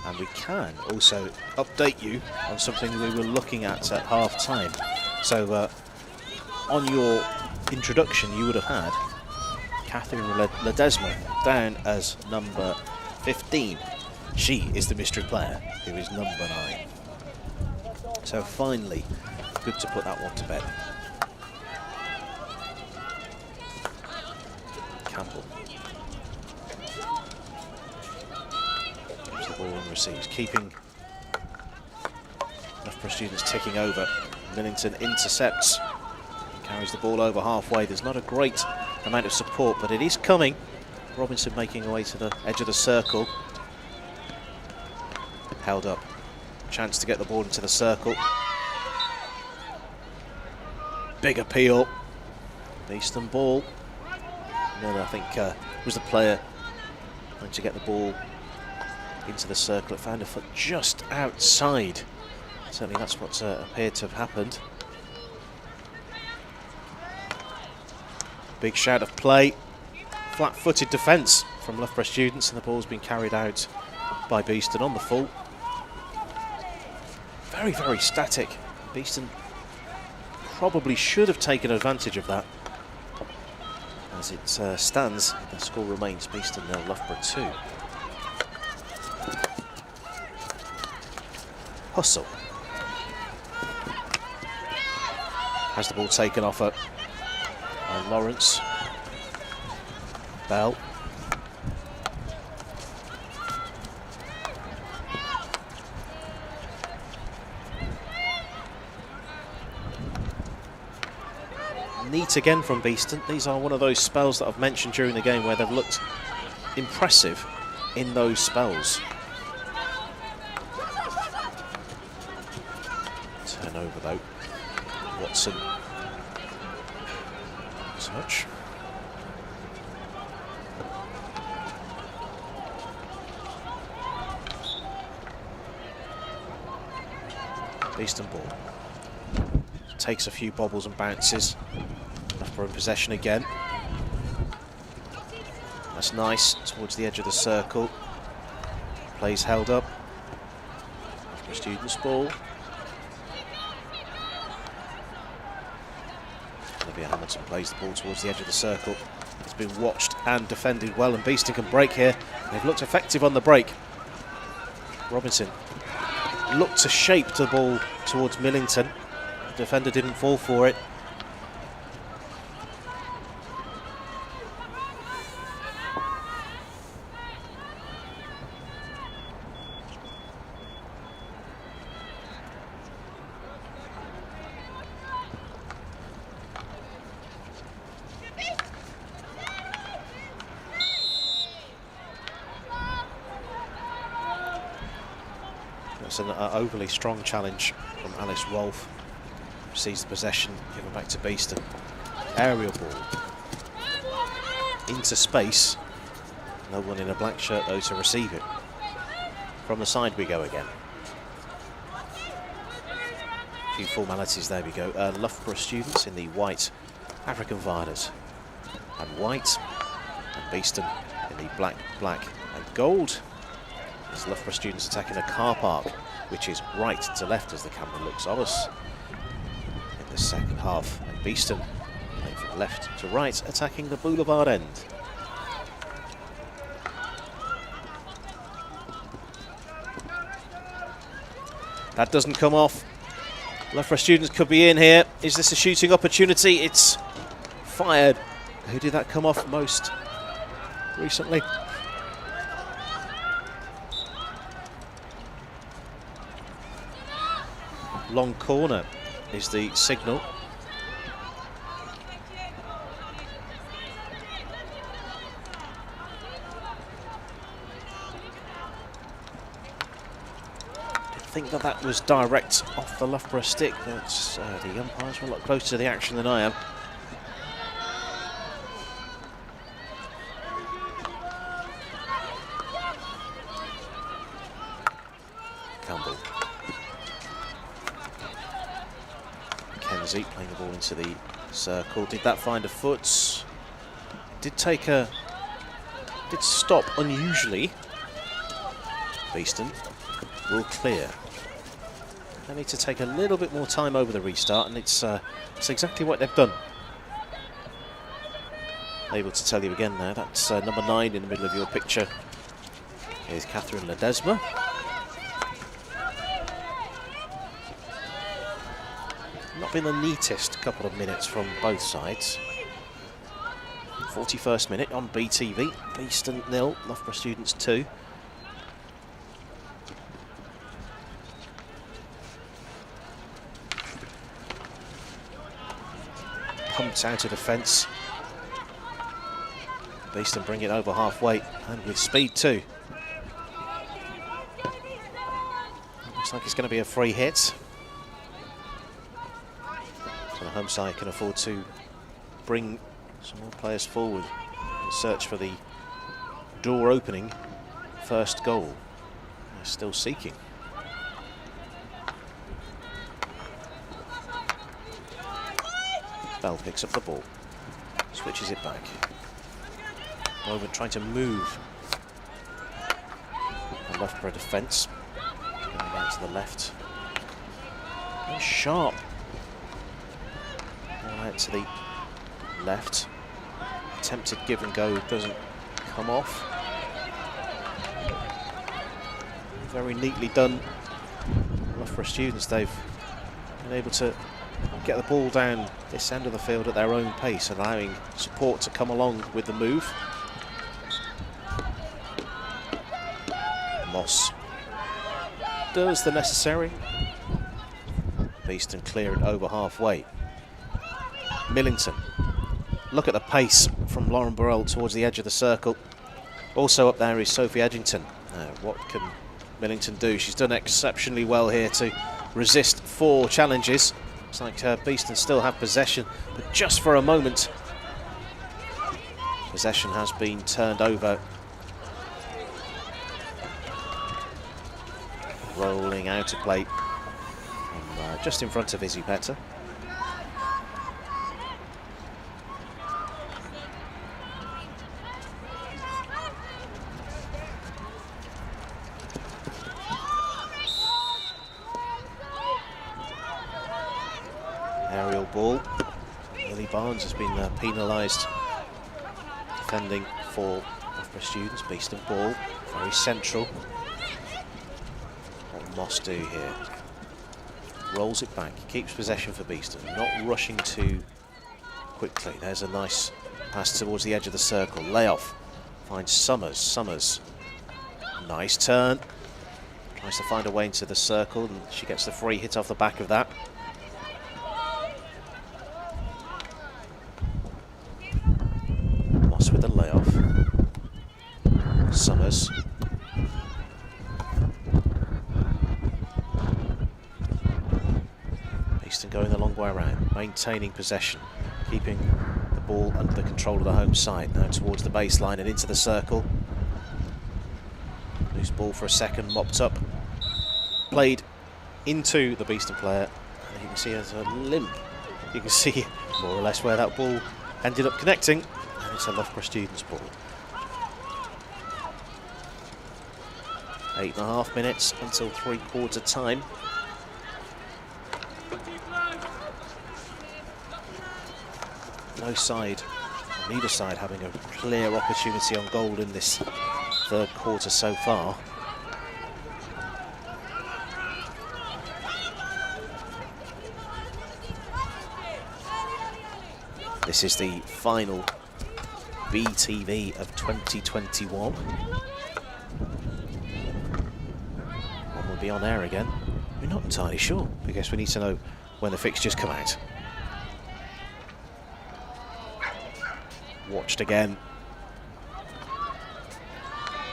And we can also update you on something we were looking at half-time. So on your introduction, you would have had Catherine Ledesma down as number 15. She is the mystery player, who is number 9. So finally, good to put that one to bed. Campbell gives the ball and receives, keeping Loughborough Students ticking over. Millington intercepts, carries the ball over halfway. There's not a great amount of support, but it is coming. Robinson making her way to the edge of the circle. Held up. Chance to get the ball into the circle. Big appeal. Beeston ball. And then I think was the player trying to get the ball into the circle. It found a foot just outside. Certainly that's what appeared to have happened. Big shout of play. Flat-footed defence from Loughborough Students, and the ball's been carried out by Beeston on the full. Very, very static. Beeston probably should have taken advantage of that. As it stands, the score remains Beeston 0, Loughborough 2. Hustle has the ball taken off her. Lawrence. Bell. Neat again from Beeston. These are one of those spells that I've mentioned during the game where they've looked impressive in those spells. Turnover though. Watson. Touch. Beeston ball. Takes a few bobbles and bounces. Loughborough in possession again. That's nice, towards the edge of the circle. Plays held up. Loughborough Students ball. Olivia Hamilton plays the ball towards the edge of the circle. It's been watched and defended well, and Beeston can break here. They've looked effective on the break. Robinson looked to shape the ball towards Millington. The defender didn't fall for it. That's an overly strong challenge from Alice Rolfe. Sees the possession, given back to Beeston. Aerial ball into space. No one in a black shirt though to receive it. From the side we go again. A few formalities, there we go. Loughborough Students in the white African Vardas and white, and Beeston in the black and gold. As Loughborough Students attacking a car park, which is right to left as the camera looks on us in the second half. And Beeston playing from left to right, attacking the boulevard end. That doesn't come off. Loughborough Students could be in here. Is this a shooting opportunity? It's fired. Who did that come off most recently? Long corner is the signal. I think that was direct off the Loughborough stick, but the umpires were a lot closer to the action than I am. Campbell. Kenzie playing the ball into the circle. Did that find a foot? Did stop unusually. Beeston will clear. They need to take a little bit more time over the restart, and it's exactly what they've done. Able to tell you again now, that's number 9 in the middle of your picture is Catherine Ledesma. Not been the neatest couple of minutes from both sides. 41st minute on BTV, Beeston 0, Loughborough Students 2. Pumped out of defence. Beeston bring it over halfway, and with speed too. Looks like it's going to be a free hit. So the home side can afford to bring some more players forward and search for the door opening first goal. They're still seeking. Bell picks up the ball, switches it back. Moment trying to move the Loughborough defence. Going out to the left. And sharp. Going out to the left. Attempted give and go doesn't come off. Very neatly done. Loughborough Students, they've been able to get the ball down this end of the field at their own pace, allowing support to come along with the move. Moss does the necessary. Beeston clear it over halfway. Millington. Look at the pace from Lauren Burrell towards the edge of the circle. Also up there is Sophie Edgington. What can Millington do? She's done exceptionally well here to resist 4 challenges. Looks like Beeston still have possession, but just for a moment. Possession has been turned over. Rolling out of play. And, just in front of Izzy Petter. Aerial ball. Lily Barnes has been penalised defending for Loughborough Students. Beeston ball, very central. What will Moss do here? Rolls it back, keeps possession for Beeston, not rushing too quickly. There's a nice pass towards the edge of the circle. Layoff finds Summers. Summers, nice turn. Tries to find a way into the circle, and she gets the free hit off the back of that. Moss with the layoff. Summers. Beeston going the long way around, maintaining possession, keeping the ball under the control of the home side. Now towards the baseline and into the circle. Loose ball for a second, mopped up. Played into the Beeston player. And you can see there's a limp. You can see more or less where that ball ended up connecting. And it's a Loughborough Students ball. 8.5 minutes until 3/4 time. No side, neither side having a clear opportunity on goal in this 3rd quarter so far. This is the final BTV of 2021. One will be on air again. We're not entirely sure because we need to know when the fixtures come out. Watched again.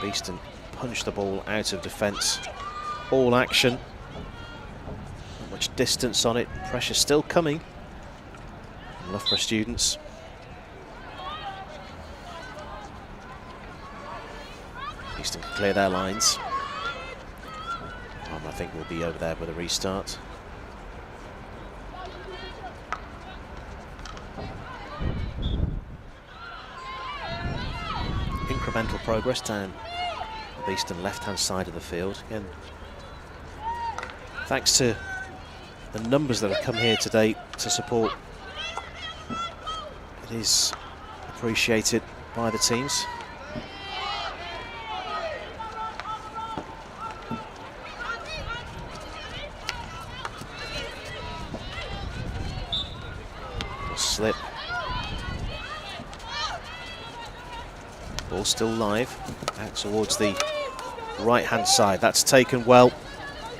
Beeston punched the ball out of defence. All action. Not much distance on it. Pressure still coming. Loughborough Students. Beeston can clear their lines. I think we'll be over there with a restart. Incremental progress down the Beeston left-hand side of the field. Again, thanks to the numbers that have come here today to support, it is appreciated by the teams. Slip. Ball still live, out towards the right-hand side. That's taken well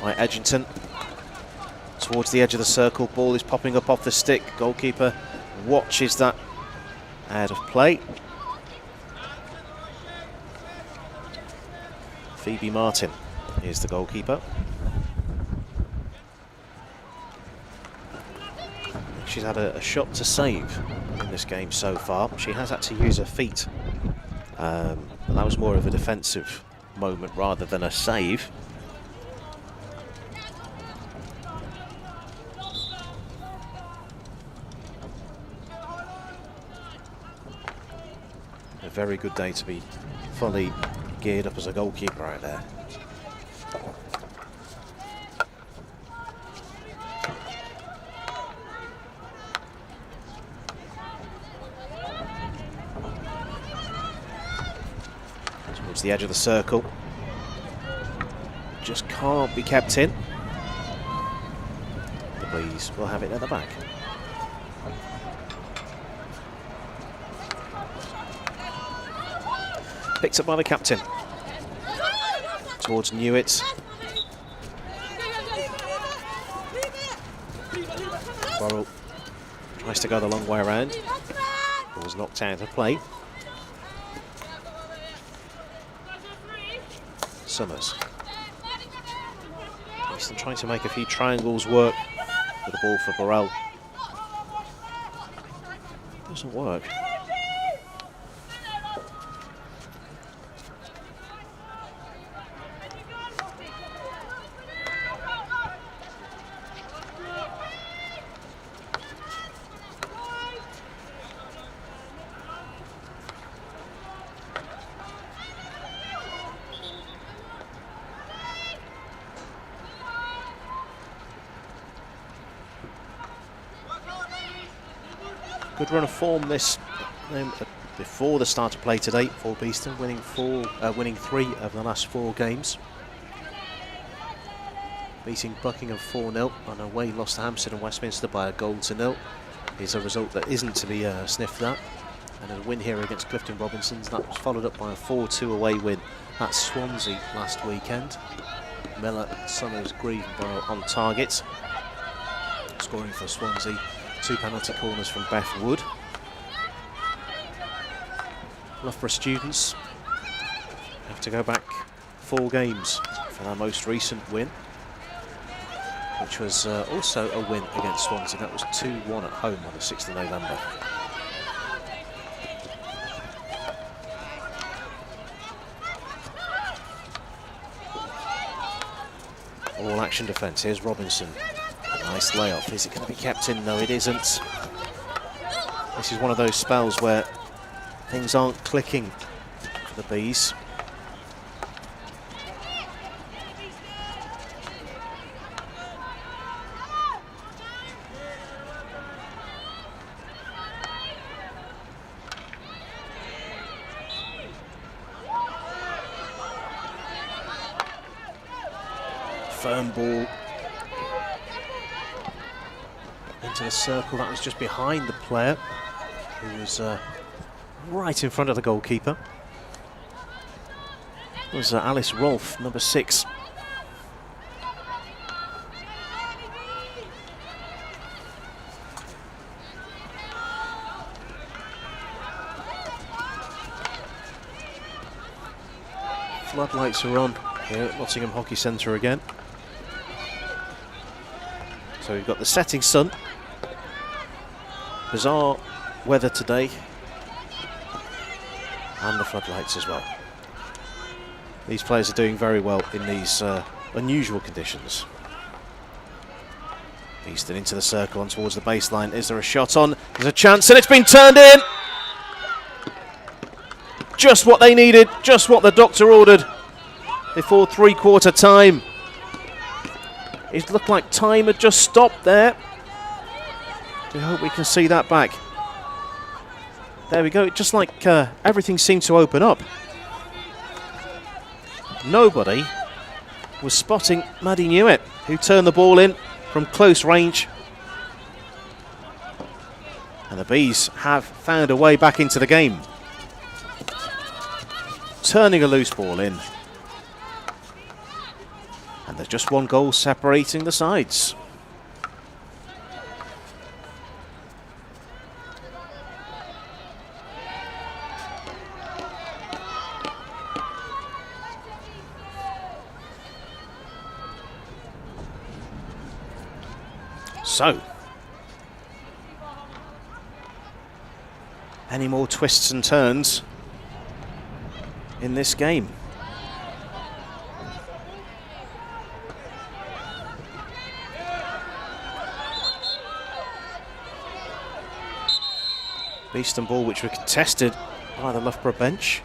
by Edgington. Towards the edge of the circle, ball is popping up off the stick. Goalkeeper watches that out of play. Phoebe Martin is the goalkeeper. She's had a shot to save in this game so far. She has had to use her feet. But that was more of a defensive moment rather than a save. A very good day to be fully geared up as a goalkeeper out there. The edge of the circle, just can't be kept in. The Blues will have it at the back. Picked up by the captain towards Newitt. Burrell tries to go the long way around. Ball's knocked out of play. Summers. Beeston trying to make a few triangles work with the ball for Burrell. Doesn't work. Good run of form this before the start of play today for Beeston, winning 3 of the last 4 games. Beating Buckingham 4-0 on away loss to Hampstead and Westminster by 1-0 is a result that isn't to be sniffed at. And a win here against Clifton Robinsons, that was followed up by a 4-2 away win at Swansea last weekend. Miller, Summers, Grieve and Burrow on target. Scoring for Swansea. 2 penalty corners from Beth Wood. Loughborough Students have to go back 4 games for their most recent win, which was also a win against Swansea. That was 2-1 at home on the 6th of November. All action defence. Here's Robinson. Nice layoff. Is it going to be kept in? No, it isn't. This is one of those spells where things aren't clicking for the Bees. Firm ball into the circle. That was just behind the player. who was right in front of the goalkeeper. It was Alice Rolfe, number 6. Floodlights are on here at Nottingham Hockey Centre again. So we've got the setting sun. Bizarre weather today. And the floodlights as well. These players are doing very well in these unusual conditions. Beeston into the circle on towards the baseline. Is there a shot on? There's a chance and it's been turned in! Just what they needed, just what the doctor ordered before three-quarter time. It looked like time had just stopped there. We hope we can see that back. There we go, just like everything seemed to open up. Nobody was spotting Maddie Newitt, who turned the ball in from close range. And the Bees have found a way back into the game. Turning a loose ball in. And there's just one goal separating the sides. So, any more twists and turns in this game? Beeston ball which were contested by the Loughborough bench.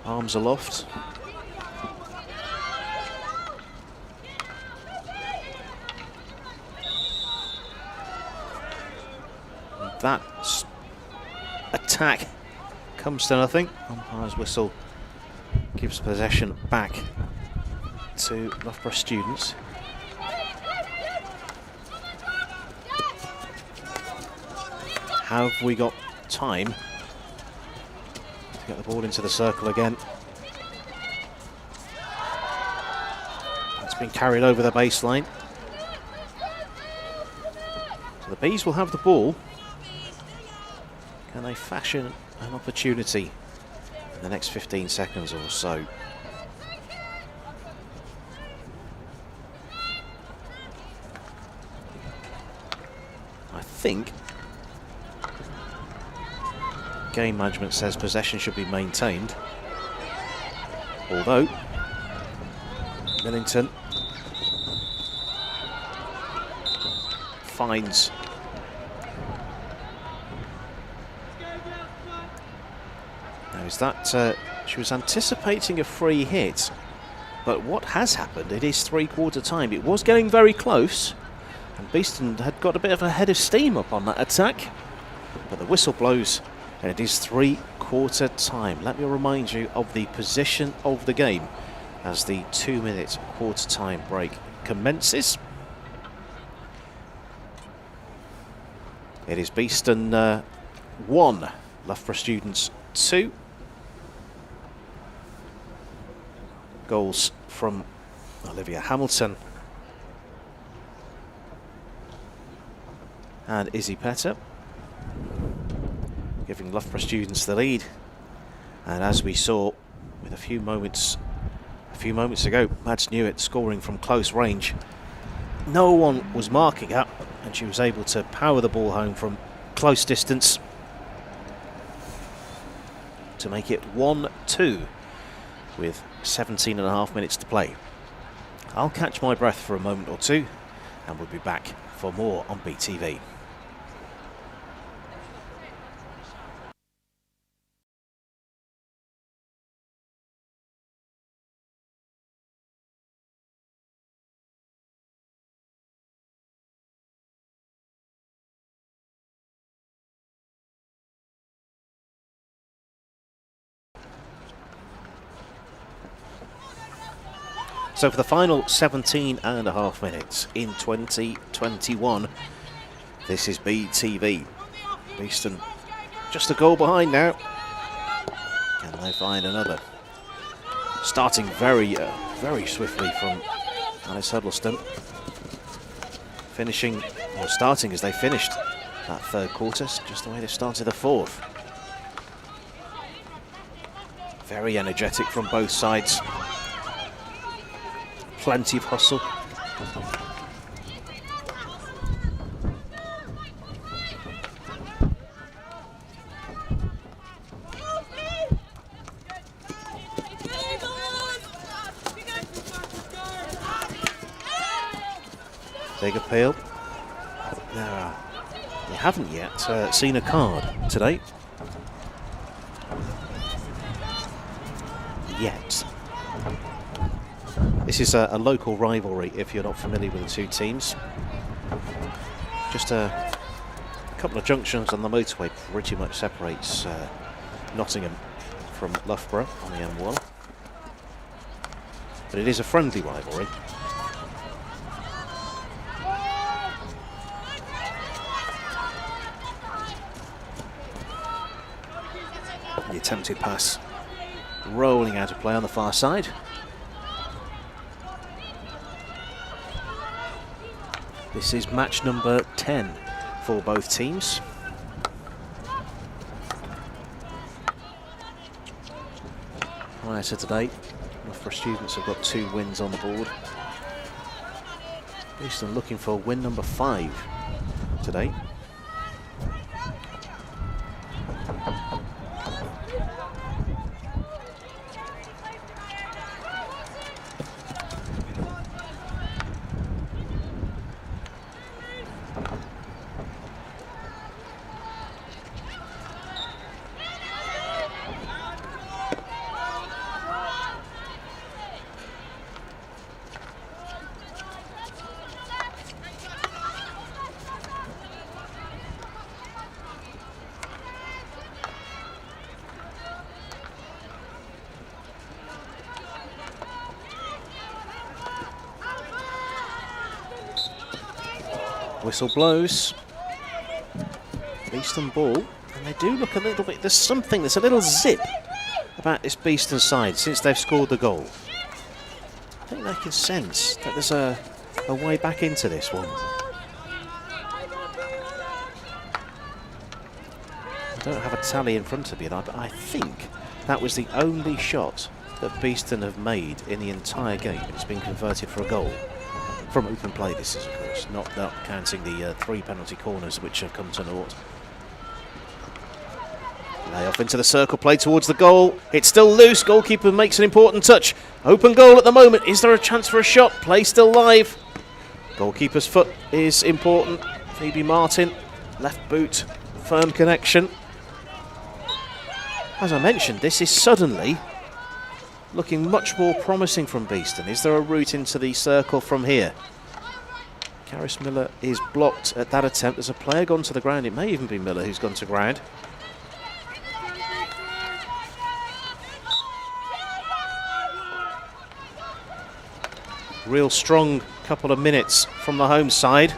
Arms aloft. That attack comes to nothing. Umpire's whistle gives possession back to Loughborough Students. Have we got time to get the ball into the circle again? It's been carried over the baseline. So the Bees will have the ball. Can they fashion an opportunity in the next 15 seconds or so? I think game management says possession should be maintained. Although Millington finds is that she was anticipating a free hit, but what has happened, it is three-quarter time. It was getting very close, and Beeston had got a bit of a head of steam up on that attack, but the whistle blows, and it is three-quarter time. Let me remind you of the position of the game as the 2-minute quarter-time break commences. It is Beeston 1, Loughborough Students 2. Goals from Olivia Hamilton and Izzy Petter, giving Loughborough Students the lead. And as we saw with a few moments ago, Mads Newitt scoring from close range. No one was marking up, and she was able to power the ball home from close distance to make it 1-2 with 17.5 minutes to play. I'll catch my breath for a moment or two, and we'll be back for more on BTV. So for the final 17.5 minutes in 2021, this is BTV. Beeston just a goal behind now. Can they find another? Starting very swiftly from Alice Huddleston. Finishing, or starting as they finished that third quarter, just the way they started the fourth. Very energetic from both sides. Plenty of hustle. Big appeal. They haven't yet seen a card today. Yet. This is a local rivalry if you're not familiar with the two teams. Just a couple of junctions on the motorway pretty much separates Nottingham from Loughborough on the M1. But it is a friendly rivalry. The attempted pass rolling out of play on the far side. This is match number 10 for both teams. Prior to today, Loughborough Students have got 2 wins on the board. Beeston looking for win number 5 today. Whistle blows. Beeston ball, and they do look a little bit, there's a little zip about this Beeston side since they've scored the goal. I think they can sense that there's a way back into this one. I don't have a tally in front of me, but I think that was the only shot that Beeston have made in the entire game. It's been converted for a goal. From open play, this is, of course, not counting the 3 penalty corners which have come to naught. Lay off into the circle, play towards the goal. It's still loose. Goalkeeper makes an important touch. Open goal at the moment. Is there a chance for a shot? Play still live. Goalkeeper's foot is important. Phoebe Martin, left boot, firm connection. As I mentioned, this is suddenly looking much more promising from Beeston. Is there a route into the circle from here? Caris Miller is blocked at that attempt. There's a player gone to the ground. It may even be Miller who's gone to ground. Real strong couple of minutes from the home side.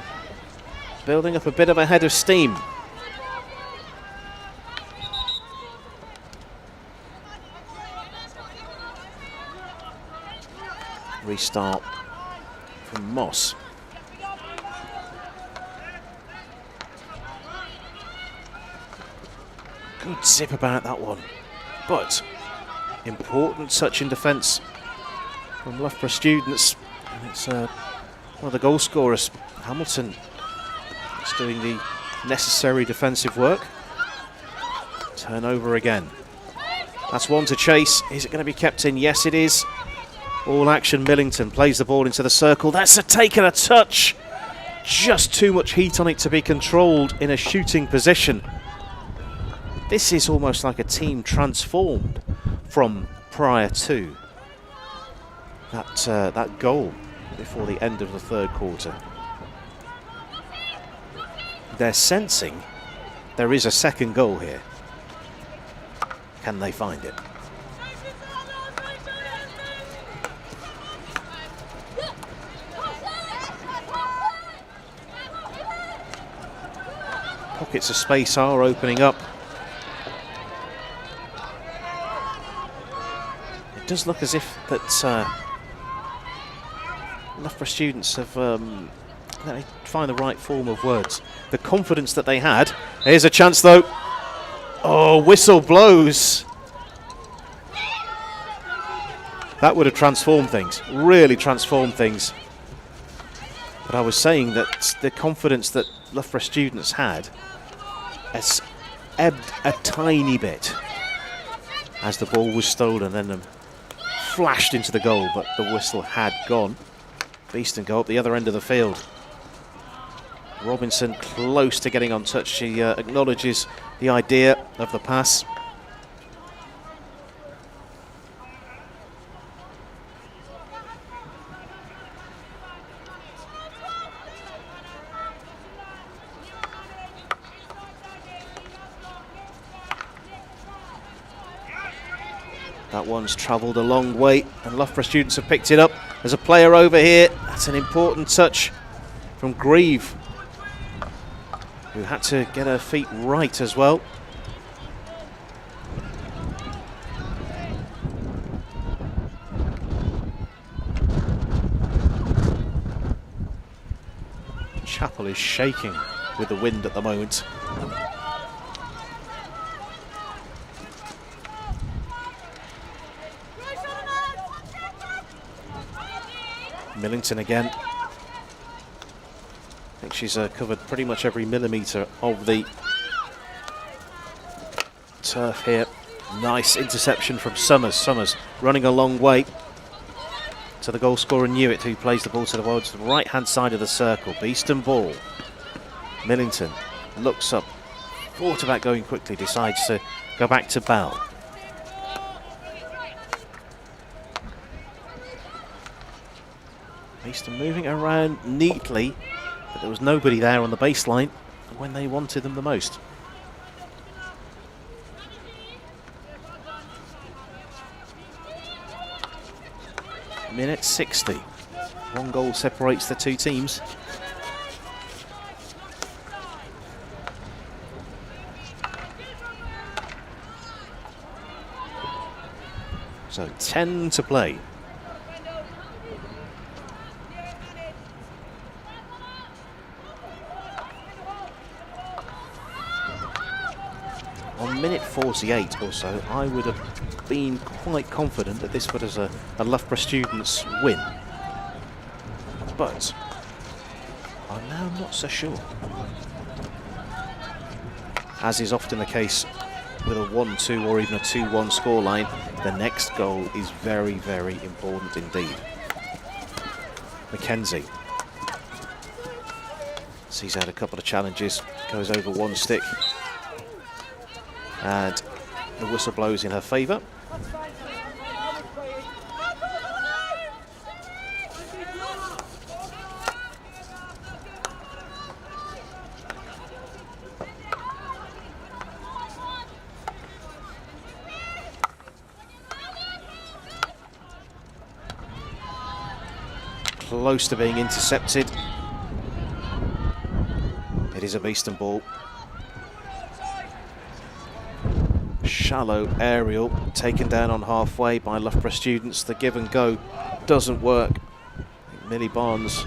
Building up a bit of a head of steam. Restart from Moss. Good zip about that one, but important touch in defence from Loughborough Students, and it's one of the goal scorers, Hamilton, is doing the necessary defensive work. Turnover again. That's one to chase. Is it going to be kept in? Yes, it is. All action. Millington plays the ball into the circle. That's a take and a touch. Just too much heat on it to be controlled in a shooting position. This is almost like a team transformed from prior to that goal before the end of the third quarter. They're sensing there is a second goal here. Can they find it? Pockets of space are opening up. It does look as if that Loughborough Students have let me find the right form of words. The confidence that they had. Here's a chance though. Oh, whistle blows. That would have transformed things, really transformed things. But I was saying that the confidence that Loughborough Students had has ebbed a tiny bit as the ball was stolen and then flashed into the goal, but the whistle had gone. Beeston go up the other end of the field. Robinson close to getting on touch. She acknowledges the idea of the pass. That one's travelled a long way, and Loughborough Students have picked it up. There's a player over here. That's an important touch from Grieve, who had to get her feet right as well. Chapel is shaking with the wind at the moment. Millington again. I think she's covered pretty much every millimetre of the turf here. Nice interception from Summers. Summers running a long way to the goal scorer Newitt, who plays the ball towards the right hand side of the circle. Beeston ball. Millington looks up, thought about going quickly, decides to go back to Bell. Beeston moving around neatly, but there was nobody there on the baseline when they wanted them the most. Minute 60. One goal separates the two teams. So 10 to play. On minute 48 or so, I would have been quite confident that this was a Loughborough Students win. But I'm now not so sure. As is often the case with a 1-2 or even a 2-1 scoreline, the next goal is very, very important indeed. Mackenzie sees out a couple of challenges, goes over one stick, and the whistle blows in her favour. Close to being intercepted. It is a Beeston ball. Shallow aerial taken down on halfway by Loughborough Students. The give and go doesn't work. Millie Barnes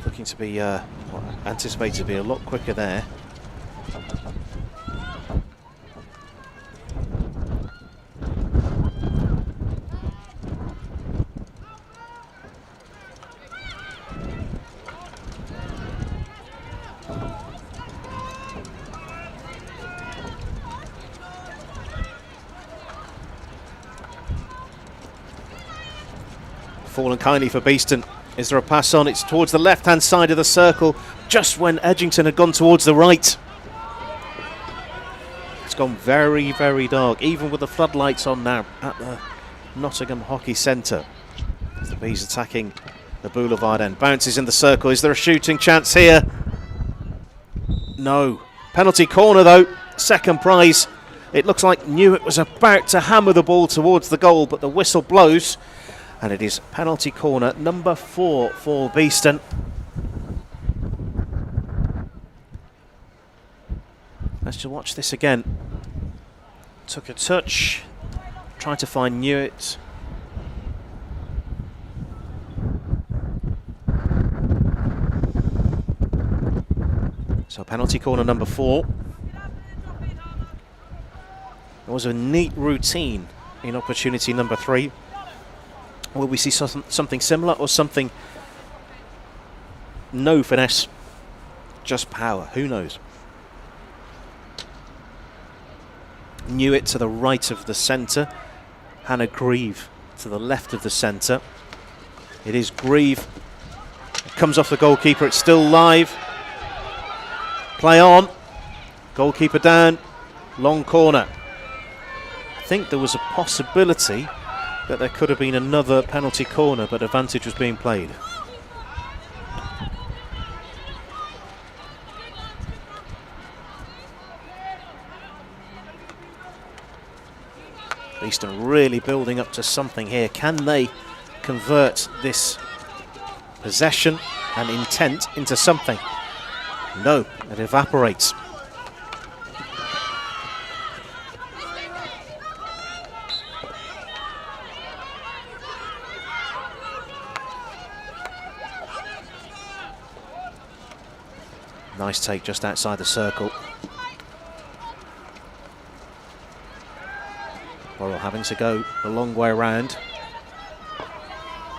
looking to be anticipated to be a lot quicker there. Fallen kindly for Beeston. Is there a pass on? It's towards the left-hand side of the circle, just when Edgington had gone towards the right. It's gone very, very dark, even with the floodlights on now at the Nottingham Hockey Centre. The Bees attacking the boulevard end. Bounces in the circle. Is there a shooting chance here? No. Penalty corner though. Second prize. It looks like Newitt was about to hammer the ball towards the goal, but the whistle blows. And it is penalty corner number 4 for Beeston. Let's just watch this again. Took a touch, tried to find Newitt. So penalty corner number 4. There was a neat routine in opportunity number 3. Will we see something similar or something? No finesse, just power. Who knows? Newitt to the right of the centre. Hannah Grieve to the left of the centre. It is Grieve. It comes off the goalkeeper. It's still live. Play on. Goalkeeper down. Long corner. I think there was a possibility that there could have been another penalty corner, but advantage was being played. Beeston really building up to something here. Can they convert this possession and intent into something? No, it evaporates. Nice take just outside the circle. Laurel having to go a long way around.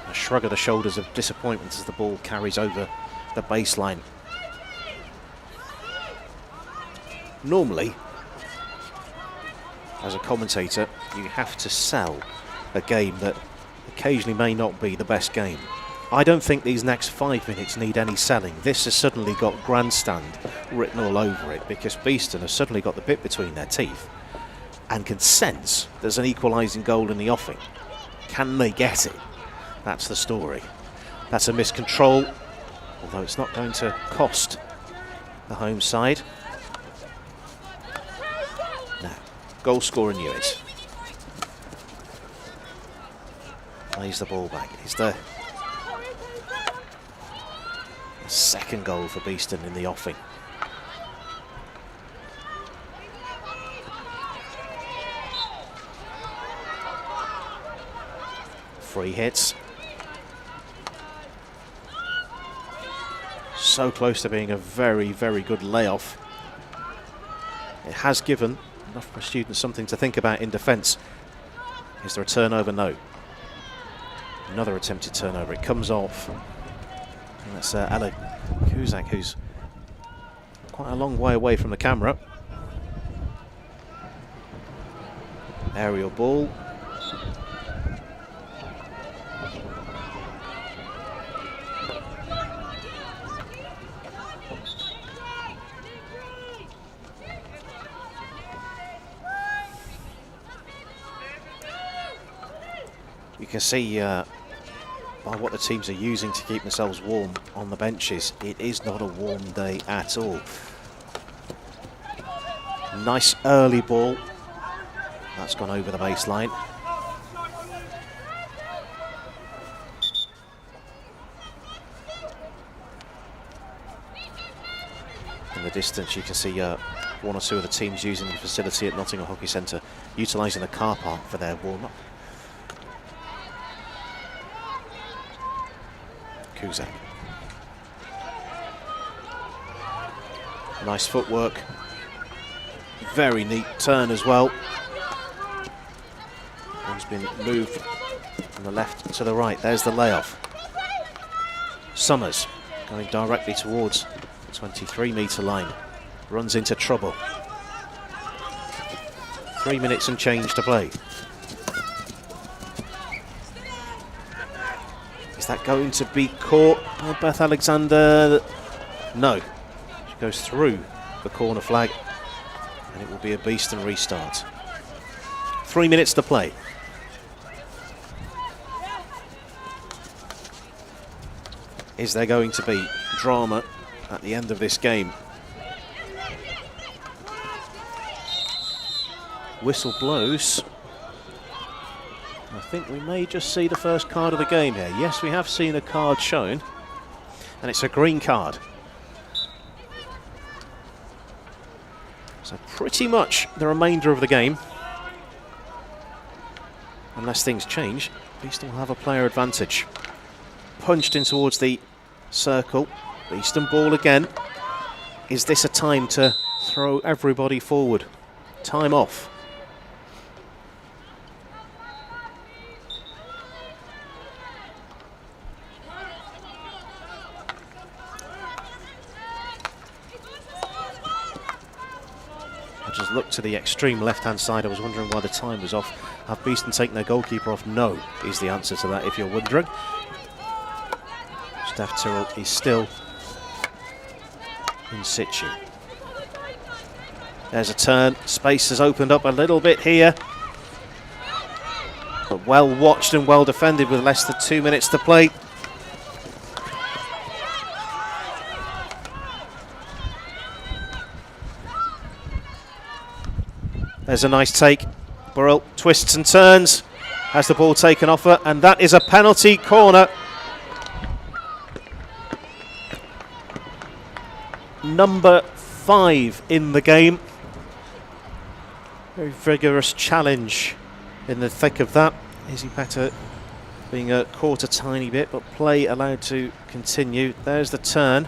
A shrug of the shoulders of disappointment as the ball carries over the baseline. Normally, as a commentator, you have to sell a game that occasionally may not be the best game. I don't think these next 5 minutes need any selling. This has suddenly got grandstand written all over it because Beeston has suddenly got the bit between their teeth and can sense there's an equalising goal in the offing. Can they get it? That's the story. That's a miscontrol, although it's not going to cost the home side. Now, goal scorer Newitt. Plays the ball back. Is there a second goal for Beeston in the offing? Free hits. So close to being a very, very good layoff. It has given Loughborough Students something to think about in defence. Is there a turnover? No. Another attempted turnover. It comes off. And that's Ella Kuzak, who's quite a long way away from the camera. Aerial ball. You can see by what the teams are using to keep themselves warm on the benches, it is not a warm day at all. Nice early ball. That's gone over the baseline. In the distance you can see one or two of the teams using the facility at Nottingham Hockey Centre, utilising the car park for their warm-up. Kuzak. Nice footwork. Very neat turn as well. One's been moved from the left to the right. There's the layoff. Summers going directly towards the 23-metre line. Runs into trouble. 3 minutes and change to play. Is that going to be caught by Beth Alexander? No. She goes through the corner flag and it will be a Beeston restart. 3 minutes to play. Is there going to be drama at the end of this game? Whistle blows. I think we may just see the first card of the game here. Yes, we have seen a card shown, and it's a green card. So pretty much the remainder of the game, unless things change, Beeston will have a player advantage. Punched in towards the circle. Beeston ball again. Is this a time to throw everybody forward? Time off. I just looked to the extreme left-hand side. I was wondering why the time was off. Have Beeston taken their goalkeeper off? No, is the answer to that, if you're wondering. Steph Tyrrell is still in situ. There's a turn. Space has opened up a little bit here. But well watched and well defended with less than 2 minutes to play. There's a nice take. Burrell twists and turns. Has the ball taken off her, and that is a penalty corner. Number 5 in the game. Very vigorous challenge in the thick of that. Izzy Petter being caught a tiny bit, but play allowed to continue. There's the turn.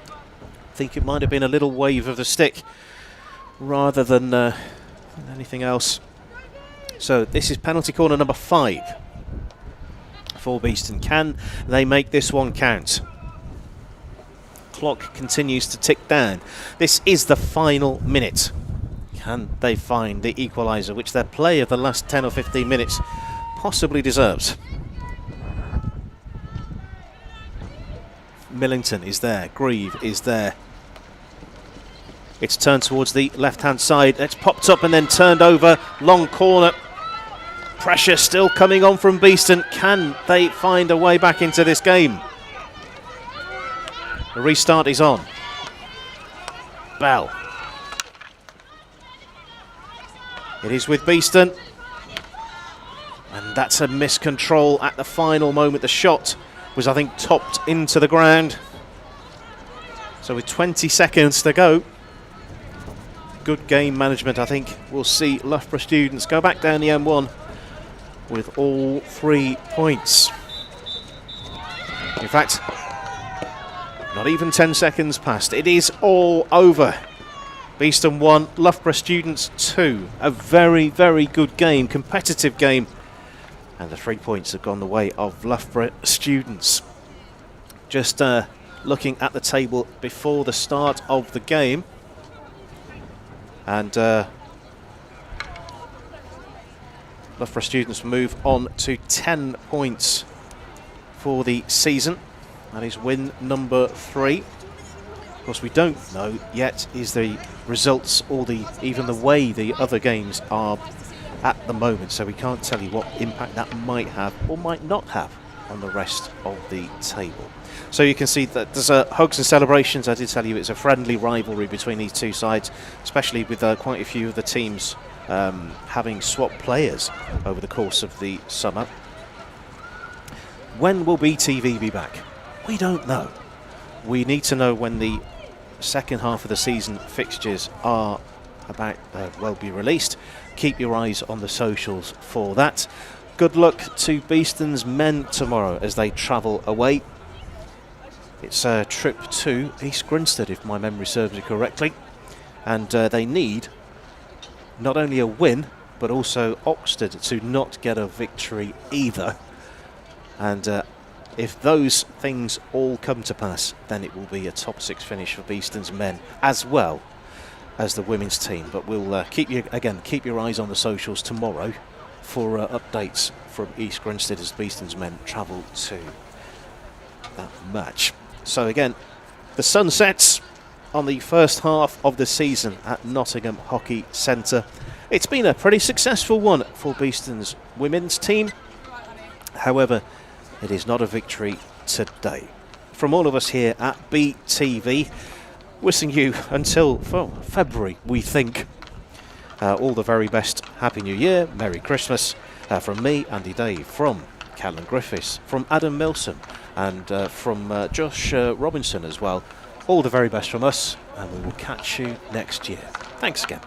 I think it might have been a little wave of the stick rather than anything else. So this is penalty corner number 5 for Beeston. Can they make this one count? Clock continues to tick down. This is the final minute. Can they find the equaliser, which their play of the last 10 or 15 minutes possibly deserves? Millington is there. Grieve is there. It's turned towards the left-hand side. It's popped up and then turned over. Long corner. Pressure still coming on from Beeston. Can they find a way back into this game? The restart is on. Bell. It is with Beeston. And that's a miscontrol at the final moment. The shot was, I think, topped into the ground. So with 20 seconds to go, good game management. I think we'll see Loughborough Students go back down the M1 with all 3 points. In fact, not even 10 seconds passed. It is all over. Beeston 1, Loughborough Students 2. A very, very good game, competitive game. And the 3 points have gone the way of Loughborough Students. Just looking at the table before the start of the game. And Loughborough Students move on to 10 points for the season. That is win number 3. Of course, we don't know yet is the results or even the way the other games are at the moment, so we can't tell you what impact that might have or might not have on the rest of the table. So you can see that there's hugs and celebrations. I did tell you it's a friendly rivalry between these two sides, especially with quite a few of the teams having swapped players over the course of the summer. When will BTV be back? We don't know. We need to know when the second half of the season fixtures are about will be released. Keep your eyes on the socials for that. Good luck to Beeston's men tomorrow as they travel away. It's a trip to East Grinstead, if my memory serves me correctly, and they need not only a win but also Oxted to not get a victory either. And if those things all come to pass, then it will be a top 6 finish for Beeston's men as well as the women's team. But we'll keep your eyes on the socials tomorrow for updates from East Grinstead as Beeston's men travel to that match. So again, the sun sets on the first half of the season at Nottingham Hockey Centre. It's been a pretty successful one for Beeston's women's team. However, it is not a victory today. From all of us here at BTV, wishing you until February, we think, all the very best Happy New Year, Merry Christmas from me, Andy Dave, from Callum Griffiths, from Adam Milson, and from Josh Robinson as well. All the very best from us, and we will catch you next year. Thanks again.